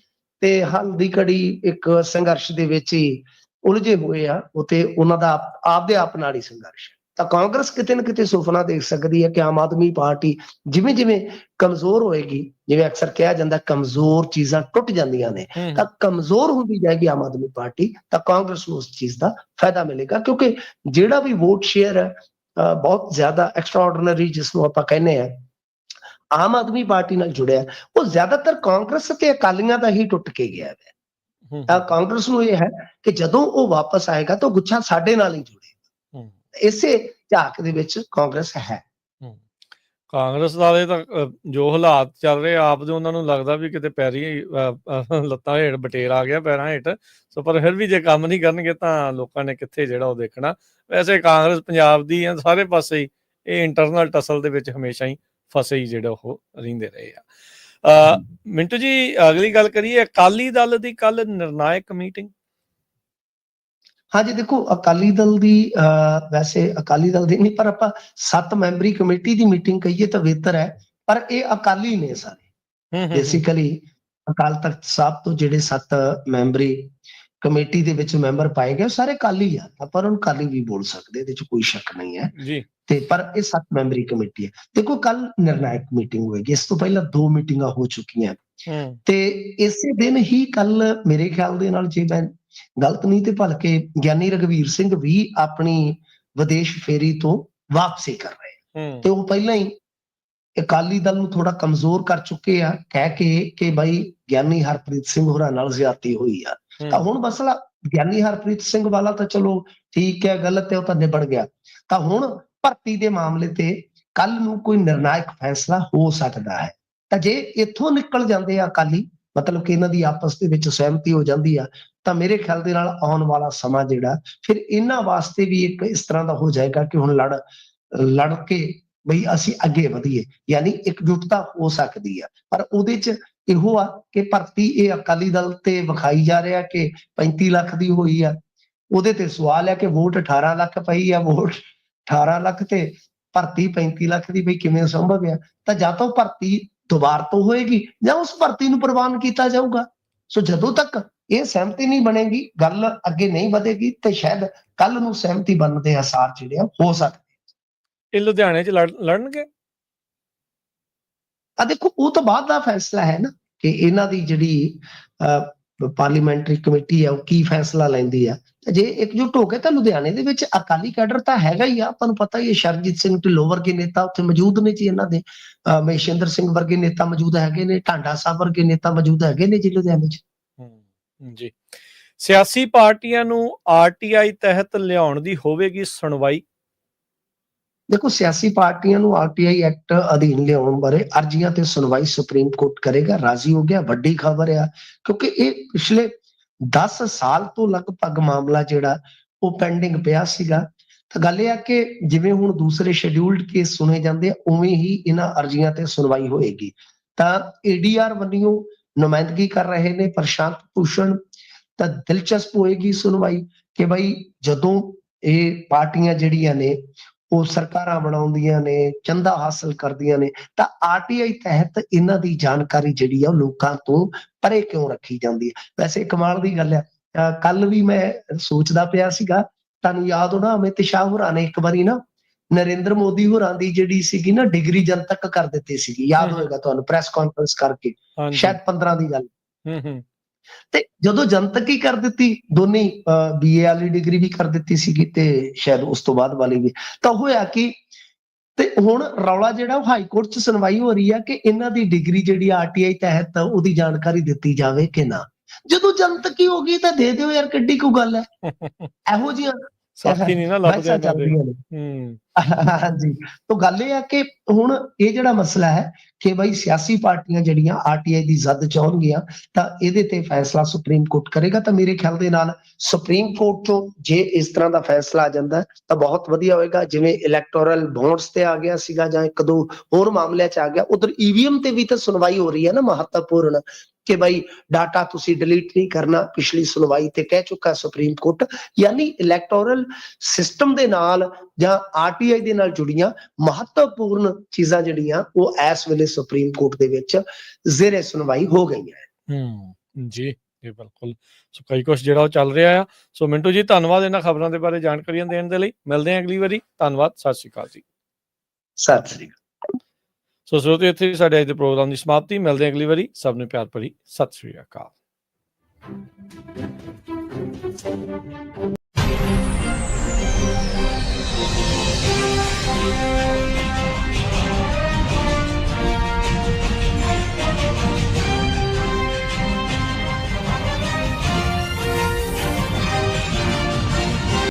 ਤੇ ਹਲਦੀ ਘੜੀ ਇੱਕ ਸੰਘਰਸ਼ ਦੇ ਵਿੱਚ ਹੀ ਉਲਝੇ ਹੋਏ ਆ, ਉਹ ਤੇ ਉਹਨਾਂ ਦਾ ਆਪਦੇ ਆਪ ਨਾਲ ਹੀ ਸੰਘਰਸ਼ ਹੈ। ਤਾਂ ਕਾਂਗਰਸ ਕਿਤੇ ਨਾ ਕਿਤੇ ਸੁਪਨਾ ਦੇਖ ਸਕਦੀ ਹੈ ਕਿ ਆਮ ਆਦਮੀ ਪਾਰਟੀ ਜਿਵੇਂ ਜਿਵੇਂ ਕਮਜ਼ੋਰ ਹੋਏਗੀ, ਜਿਵੇਂ ਅਕਸਰ ਕਿਹਾ ਜਾਂਦਾ ਕਮਜ਼ੋਰ ਚੀਜ਼ਾਂ ਟੁੱਟ ਜਾਂਦੀਆਂ ਨੇ, ਤਾਂ ਕਮਜ਼ੋਰ ਹੁੰਦੀ ਜਾਏਗੀ ਆਮ ਆਦਮੀ ਪਾਰਟੀ, ਤਾਂ ਕਾਂਗਰਸ ਨੂੰ ਉਸ ਚੀਜ਼ ਦਾ ਫਾਇਦਾ ਮਿਲੇਗਾ। ਕਿਉਂਕਿ ਜਿਹੜਾ ਵੀ ਵੋਟ ਸ਼ੇਅਰ ਹੈ ਬਹੁਤ ਜ਼ਿਆਦਾ ਐਕਸਟਰਾਆਰਡੀਨਰੀ ਜਿਸਨੂੰ ਆਪਾਂ ਕਹਿੰਦੇ ਆ, ਆਮ ਆਦਮੀ ਪਾਰਟੀ ਨਾਲ ਜੁੜਿਆ, ਉਹ ਜ਼ਿਆਦਾਤਰ ਕਾਂਗਰਸ ਤੇ ਅਕਾਲੀਆਂ ਦਾ ਹੀ ਟੁੱਟ ਕੇ ਗਿਆ ਹੈ। ਤਾਂ ਕਾਂਗਰਸ ਨੂੰ ਇਹ ਹੈ ਕਿ ਜਦੋਂ ਉਹ ਵਾਪਸ ਆਏਗਾ ਤਾਂ ਗੁੱਛਾ ਸਾਡੇ ਨਾਲ ਹੀ ਜੁੜੇਗਾ। ਇਸੇ ਝਾਕ ਦੇ ਵਿੱਚ ਕਾਂਗਰਸ ਹੈ। ਕਾਂਗਰਸ ਵਾਲੇ ਤਾਂ ਜੋ ਹਾਲਾਤ ਚੱਲ ਰਹੇ ਆਪ ਦੇ, ਉਹਨਾਂ ਨੂੰ ਲੱਗਦਾ ਵੀ ਕਿਤੇ ਪੈਰੀ ਲੱਤਾਂ ਹੇਠ ਬਟੇਰ ਆ ਗਿਆ, ਪੈਰਾਂ ਹੇਠ। ਸੋ ਪਰ ਫਿਰ ਵੀ ਜੇ ਕੰਮ ਨਹੀਂ ਕਰਨਗੇ ਤਾਂ ਲੋਕਾਂ ਨੇ ਕਿੱਥੇ ਜਿਹੜਾ ਉਹ ਦੇਖਣਾ। ਵੈਸੇ ਕਾਂਗਰਸ ਪੰਜਾਬ ਦੀ ਆ ਸਾਰੇ ਪਾਸੇ ਹੀ, ਇਹ ਇੰਟਰਨਲ ਟਸਲ ਦੇ ਵਿੱਚ ਹਮੇਸ਼ਾ ਹੀ ਫਸੇ ਹੀ ਜਿਹੜਾ ਉਹ ਰਹਿੰਦੇ ਰਹੇ ਆ। ਮਿੰਟੂ ਜੀ, ਅਗਲੀ ਗੱਲ ਕਰੀਏ ਅਕਾਲੀ ਦਲ ਦੀ ਕੱਲ ਨਿਰਣਾਇਕ ਮੀਟਿੰਗ। ਹਾਂਜੀ ਦੇਖੋ, ਅਕਾਲੀ ਦਲ ਦੀ ਵੈਸੇ ਅਕਾਲੀ ਦਲ ਦੀ ਨਹੀਂ, ਪਰ ਆਪਾਂ 7 ਮੈਂਬਰੀ ਕਮੇਟੀ ਦੀ ਮੀਟਿੰਗ ਕਹੀਏ ਤਾਂ ਬਿਹਤਰ ਹੈ। ਪਰ ਇਹ ਅਕਾਲੀ ਨੇ ਸਾਰੇ, ਬੇਸਿਕਲੀ ਅਕਾਲ ਤਖਤ ਸਾਹਿਬ ਤੋਂ ਜਿਹੜੇ 7 ਮੈਂਬਰੀ ਕਮੇਟੀ ਦੇ ਵਿੱਚ ਮੈਂਬਰ ਪਾਏ ਗਏ ਸਾਰੇ ਅਕਾਲੀ ਆ, ਆਪਾਂ ਉਹਨੂੰ ਅਕਾਲੀ ਵੀ ਬੋਲ ਸਕਦੇ, ਇਹਦੇ ਚ ਕੋਈ ਸ਼ੱਕ ਨਹੀਂ ਹੈ ਜੀ। ਤੇ ਪਰ ਇਹ 7 ਮੈਂਬਰੀ ਕਮੇਟੀ ਹੈ। ਦੇਖੋ ਕੱਲ ਨਿਰਣਾਇਕ ਮੀਟਿੰਗ ਹੋਏਗੀ, ਇਸ ਤੋਂ ਪਹਿਲਾਂ 2 ਮੀਟਿੰਗਾਂ ਹੋ ਚੁੱਕੀਆਂ ਤੇ ਇਸੇ ਦਿਨ ਹੀ ਕੱਲ ਮੇਰੇ ਖਿਆਲ ਦੇ ਨਾਲ, ਜੇ ਮੈਂ ਗਲਤ ਨਹੀਂ ਤੇ ਭਲਕੇ ਗਿਆਨੀ ਰਘਵੀਰ ਸਿੰਘ ਵੀ ਆਪਣੀ ਵਿਦੇਸ਼ ਫੇਰੀ ਤੋਂ ਵਾਪਸੀ ਕਰ ਰਹੇ ਤੇ ਉਹ ਪਹਿਲਾਂ ਹੀ ਅਕਾਲੀ ਦਲ ਨੂੰ ਥੋੜਾ ਕਮਜ਼ੋਰ ਕਰ ਚੁੱਕੇ ਆ, ਕਹਿ ਕੇ ਕਿ ਬਾਈ ਗਿਆਨੀ ਹਰਪ੍ਰੀਤ ਸਿੰਘ ਹੋਰਾਂ ਨਾਲ ਜ਼ਿਆਦਤੀ ਹੋਈ ਆ। ਤਾਂ ਹੁਣ ਮਸਲਾ ਗਿਆਨੀ ਹਰਪ੍ਰੀਤ ਸਿੰਘ ਵਾਲਾ ਤਾਂ ਚਲੋ ਠੀਕ ਹੈ, ਗਲਤ ਹੈ, ਉਹ ਤਾਂ ਨਿਬੜ ਗਿਆ। ਤਾਂ ਹੁਣ ਭਰਤੀ ਦੇ ਮਾਮਲੇ ਤੇ ਕੱਲ ਨੂੰ ਕੋਈ ਨਿਰਣਾਇਕ ਫੈਸਲਾ ਹੋ ਸਕਦਾ ਹੈ। ਤਾਂ ਜੇ ਇੱਥੋਂ ਨਿਕਲ ਜਾਂਦੇ ਆ ਅਕਾਲੀ ਮਤਲਬ ਕਿ ਇਹਨਾਂ ਦੀ ਆਪਸ ਦੇ ਵਿੱਚ ਸਹਿਮਤੀ ਹੋ ਜਾਂਦੀ ਆ, ਤਾਂ ਮੇਰੇ ਖਿਆਲ ਦੇ ਨਾਲ ਆਉਣ ਵਾਲਾ ਸਮਾਂ ਜਿਹੜਾ ਫਿਰ ਇਹਨਾਂ ਵਾਸਤੇ ਵੀ ਇੱਕ ਇਸ ਤਰ੍ਹਾਂ ਦਾ ਹੋ ਜਾਏਗਾ ਕਿ ਹੁਣ ਲੜ ਕੇ ਬਈ ਅਸੀਂ ਅੱਗੇ ਵਧੀਏ, ਯਾਨੀ ਇਕਜੁੱਟਤਾ ਹੋ ਸਕਦੀ ਆ। ਪਰ ਉਹਦੇ ਚ ਇਹੋ ਆ ਕਿ ਭਰਤੀ ਇਹ ਅਕਾਲੀ ਦਲ ਤੇ ਵਿਖਾਈ ਜਾ ਰਿਹਾ ਕਿ 35 ਲੱਖ ਦੀ ਹੋਈ ਆ, ਉਹਦੇ ਤੇ ਸਵਾਲ ਹੈ ਕਿ ਵੋਟ 18 ਲੱਖ ਪਈ ਆ, ਵੋਟ 18 ਲੱਖ ਤੇ ਭਰਤੀ 35 ਲੱਖ ਦੀ ਬਈ ਕਿਵੇਂ ਸੰਭਵ ਆ। ਤਾਂ ਜਾਂ ਤਾਂ ਭਰਤੀ ਦੁਬਾਰ ਤੋਂ ਹੋਏਗੀ ਜਾਂ ਉਸ ਭਰਤੀ ਨੂੰ ਪ੍ਰਵਾਨ ਕੀਤਾ ਜਾਊਗਾ। ਸੋ ਜਦੋਂ ਤੱਕ ਇਹ ਸਹਿਮਤੀ ਨਹੀਂ ਬਣੇਗੀ, ਗੱਲ ਅੱਗੇ ਨਹੀਂ ਵਧੇਗੀ, ਤੇ ਸ਼ਾਇਦ ਕੱਲ ਨੂੰ ਸਹਿਮਤੀ ਬਣਨ ਦੇ ਆਸਾਰ ਜਿਹੜੇ ਆ ਹੋ ਸਕਦੇ। ਇਹ ਲੁਧਿਆਣੇ 'ਚ ਲੜਨਗੇ? ਦੇਖੋ ਉਹ ਤਾਂ ਬਾਅਦ ਦਾ ਫੈਸਲਾ ਹੈ ਨਾ ਕਿ ਇਹਨਾਂ ਦੀ ਜਿਹੜੀ ਪਾਰਲੀਮੈਂਟਰੀ ਕਮੇਟੀ ਆ ਉਹ ਕੀ ਫੈਸਲਾ ਲੈਂਦੀ ਆ। ਜੇ ਇਕਜੁੱਟ ਹੋ ਕੇ ਤਾਂ ਲੁਧਿਆਣੇ ਦੇ ਵਿੱਚ ਅਕਾਲੀ ਕੈਡਰ ਤਾਂ ਹੈਗਾ ਹੀ ਆ, ਆਪਾਂ ਨੂੰ ਪਤਾ ਹੀ ਹੈ। ਸ਼ਰਨਜੀਤ ਸਿੰਘ ਢਿੱਲੋਂ ਵਰਗੇ ਨੇਤਾ ਉੱਥੇ ਮੌਜੂਦ ਨੇ ਜੀ, ਇਹਨਾਂ ਦੇ ਮਹੇਸ਼ਿੰਦਰ ਸਿੰਘ ਵਰਗੇ ਨੇਤਾ ਮੌਜੂਦ ਹੈਗੇ ਨੇ, ਢਾਂਡਾ ਸਾਹਿਬ ਵਰਗੇ ਨੇਤਾ ਮੌਜੂਦ ਹੈਗੇ ਨੇ ਜੀ ਲੁਧਿਆਣੇ 'ਚ। ਜੀ, ਸਿਆਸੀ ਪਾਰਟੀਆਂ ਨੂੰ ਆਰਟੀਆਈ ਤਹਿਤ ਲਿਆਉਣ ਦੀ ਹੋਵੇਗੀ ਸੁਣਵਾਈ। ਦੇਖੋ ਸਿਆਸੀ ਪਾਰਟੀਆਂ ਨੂੰ ਆਰਟੀਆਈ ਐਕਟ ਅਧੀਨ ਲਿਆਉਣ ਬਾਰੇ ਅਰਜ਼ੀਆਂ ਤੇ ਸੁਣਵਾਈ ਸੁਪਰੀਮ ਕੋਰਟ ਕਰੇਗਾ, ਰਾਜ਼ੀ ਹੋ ਗਿਆ। ਵੱਡੀ ਖਬਰ ਆ ਕਿਉਂਕਿ ਇਹ ਪਿਛਲੇ 10 ਸਾਲ ਤੋਂ ਲਗਭਗ ਮਾਮਲਾ ਜਿਹੜਾ ਉਹ ਪੈਂਡਿੰਗ ਪਿਆ ਸੀਗਾ। ਤਾਂ ਗੱਲ ਇਹ ਆ ਕਿ ਜਿਵੇਂ ਹੁਣ ਦੂਸਰੇ ਸ਼ੈਡਿਊਲਡ ਕੇਸ ਸੁਣੇ ਜਾਂਦੇ ਆ, ਉਵੇਂ ਹੀ ਇਹਨਾਂ ਅਰਜ਼ੀਆਂ ਤੇ ਸੁਣਵਾਈ ਹੋਏਗੀ। ਤਾਂ ਏਡੀਆਰ ਵੱਲੋਂ ਨੁਮਾਇੰਦਗੀ ਕਰ ਰਹੇ ਨੇ ਪ੍ਰਸ਼ਾਂਤ ਭੂਸ਼ਣ। ਤਾਂ ਦਿਲਚਸਪ ਹੋਏਗੀ ਸੁਣਵਾਈ ਕਿ ਬਈ ਜਦੋਂ ਇਹ ਪਾਰਟੀਆਂ ਜਿਹੜੀਆਂ ਨੇ ਉਹ ਸਰਕਾਰਾਂ ਬਣਾਉਂਦੀਆਂ ਨੇ, ਚੰਦਾ ਹਾਸਲ ਕਰਦੀਆਂ ਨੇ, ਤਾਂ ਆਰਟੀਆਈ ਤਹਿਤ ਇਹਨਾਂ ਦੀ ਜਾਣਕਾਰੀ ਜਿਹੜੀ ਆ ਉਹ ਲੋਕਾਂ ਤੋਂ ਪਰੇ ਕਿਉਂ ਰੱਖੀ ਜਾਂਦੀ ਹੈ। ਵੈਸੇ ਕਮਾਲ ਦੀ ਗੱਲ ਆ, ਕੱਲ ਵੀ ਮੈਂ ਸੋਚਦਾ ਪਿਆ ਸੀਗਾ, ਤੁਹਾਨੂੰ ਯਾਦ ਹੋਣਾ ਅਮਿਤ ਸ਼ਾਹ ਹੋਰਾਂ ਨੇ ਇੱਕ ਵਾਰੀ ਨਾ ਨਰਿੰਦਰ ਮੋਦੀ ਹੋਰਾਂ ਦੀ ਜਿਹੜੀ ਸੀਗੀ ਨਾ ਡਿਗਰੀ ਜਨਤਕ ਕਰ ਦਿੱਤੀ ਸੀਗੀ, ਯਾਦ ਹੋਏਗਾ ਤੁਹਾਨੂੰ, ਪ੍ਰੈਸ ਕਾਨਫਰੰਸ ਕਰਕੇ, ਸ਼ਾਇਦ 15 ਦੀ ਗੱਲ। ਤੇ ਜਦੋਂ ਜਨਤਕ ਹੀ ਕਰ ਦਿੱਤੀ, ਦੋਨੇ BA ਵਾਲੀ ਡਿਗਰੀ ਵੀ ਕਰ ਦਿੱਤੀ ਸੀਗੀ ਤੇ ਸ਼ਾਇਦ ਉਸ ਤੋਂ ਬਾਅਦ ਵਾਲੀ ਵੀ, ਤਾਂ ਹੋਇਆ ਕਿ ਤੇ ਹੁਣ ਰੌਲਾ ਜਿਹੜਾ ਉਹ ਹਾਈ ਕੋਰਟ 'ਚ ਸੁਣਵਾਈ ਹੋ ਰਹੀ ਆ ਕਿ ਇਹਨਾਂ ਦੀ ਡਿਗਰੀ ਜਿਹੜੀ ਆਰਟੀਆਈ ਤਹਿਤ ਉਹਦੀ ਜਾਣਕਾਰੀ ਦਿੱਤੀ ਜਾਵੇ ਕਿ ਨਾ। ਜਦੋਂ ਜਨਤਕ ਹੀ ਹੋ ਗਈ ਤਾਂ ਦੇ ਦਿਓ ਯਾਰ, ਕਿੱਡੀ ਕੋਈ ਗੱਲ ਹੈ। ਇਹੋ ਜਿਹੀਆਂ ਸਾਥੀ ਨਹੀਂ ਨਾ ਲੱਭਦੇ ਇਹਨਾਂ ਦੇ। ਹਾਂਜੀ, ਤਾਂ ਗੱਲ ਇਹ ਆ ਕਿ ਹੁਣ ਇਹ ਜਿਹੜਾ ਮਸਲਾ ਹੈ ਕਿ ਬਈ ਸਿਆਸੀ ਪਾਰਟੀਆਂ ਜਿਹੜੀਆਂ ਆਰਟੀਆਈ ਦੀ ਜ਼ਦ ਚਾਹੁੰਗੀਆਂ ਤਾਂ ਇਹਦੇ ਤੇ ਫੈਸਲਾ ਸੁਪਰੀਮ ਕੋਰਟ ਕਰੇਗਾ। ਤਾਂ ਮੇਰੇ ਖਿਆਲ ਦੇ ਨਾਲ ਸੁਪਰੀਮ ਕੋਰਟ ਤੋਂ ਜੇ ਇਸ ਤਰ੍ਹਾਂ ਦਾ ਫੈਸਲਾ ਆ ਜਾਂਦਾ ਤਾਂ ਬਹੁਤ ਵਧੀਆ ਹੋਏਗਾ। ਜਿਵੇਂ ਇਲੈਕਟੋਰਲ ਬੌਂਡਸ ਤੇ ਆ ਗਿਆ ਸੀਗਾ ਜਾਂ ਇੱਕ ਦੋ ਹੋਰ ਮਾਮਲਿਆਂ 'ਚ ਆ ਗਿਆ, ਉਧਰ EVM ਤੇ ਵੀ ਤਾਂ ਸੁਣਵਾਈ ਹੋ ਰਹੀ ਹੈ ਨਾ ਮਹੱਤਵਪੂਰਨ, ਕਿ ਬਈ ਡਾਟਾ ਤੁਸੀਂ ਡਿਲੀਟ ਨਹੀਂ ਕਰਨਾ, ਪਿਛਲੀ ਸੁਣਵਾਈ ਤੇ ਕਹਿ ਚੁੱਕਾ ਸੁਪਰੀਮ ਕੋਰਟ। ਯਾਨੀ ਇਲੈਕਟੋਰਲ ਸਿਸਟਮ ਦੇ ਨਾਲ ਜਾਂ ਆਰਟੀਆਈ ਦੇ ਨਾਲ ਜੁੜੀਆਂ ਮਹੱਤਵਪੂਰਨ ਚੀਜ਼ਾਂ ਜਿਹੜੀਆਂ ਉਹ ਇਸ ਵੇਲੇ ਸੁਪਰੀਮ ਕੋਰਟ ਦੇ ਵਿੱਚ ਜ਼ੇਰੇ ਸੁਣਵਾਈ ਹੋ ਗਈਆਂ। ਜੀ ਬਿਲਕੁਲ। ਸੋ ਕਈ ਕੁਛ ਜਿਹੜਾ ਉਹ ਚੱਲ ਰਿਹਾ ਆ। ਸੋ ਮਿੰਟੂ ਜੀ ਧੰਨਵਾਦ ਇਹਨਾਂ ਖਬਰਾਂ ਦੇ ਬਾਰੇ ਜਾਣਕਾਰੀਆਂ ਦੇਣ ਦੇ ਲਈ। ਮਿਲਦੇ ਹਾਂ ਅਗਲੀ ਵਾਰੀ। ਧੰਨਵਾਦ, ਸਤਿ ਸ਼੍ਰੀ ਅਕਾਲ ਜੀ। ਸਤਿ ਸ਼੍ਰੀ ਅਕਾਲ। ਸੋ ਸਰੋਤਿਓ, ਇੱਥੇ ਸਾਡੇ ਅੱਜ ਦੇ ਪ੍ਰੋਗਰਾਮ ਦੀ ਸਮਾਪਤੀ। ਮਿਲਦੇ ਹਾਂ ਅਗਲੀ ਵਾਰੀ। ਸਭ ਨੂੰ ਪਿਆਰ ਭਰੀ ਸਤਿ ਸ਼੍ਰੀ ਅਕਾਲ।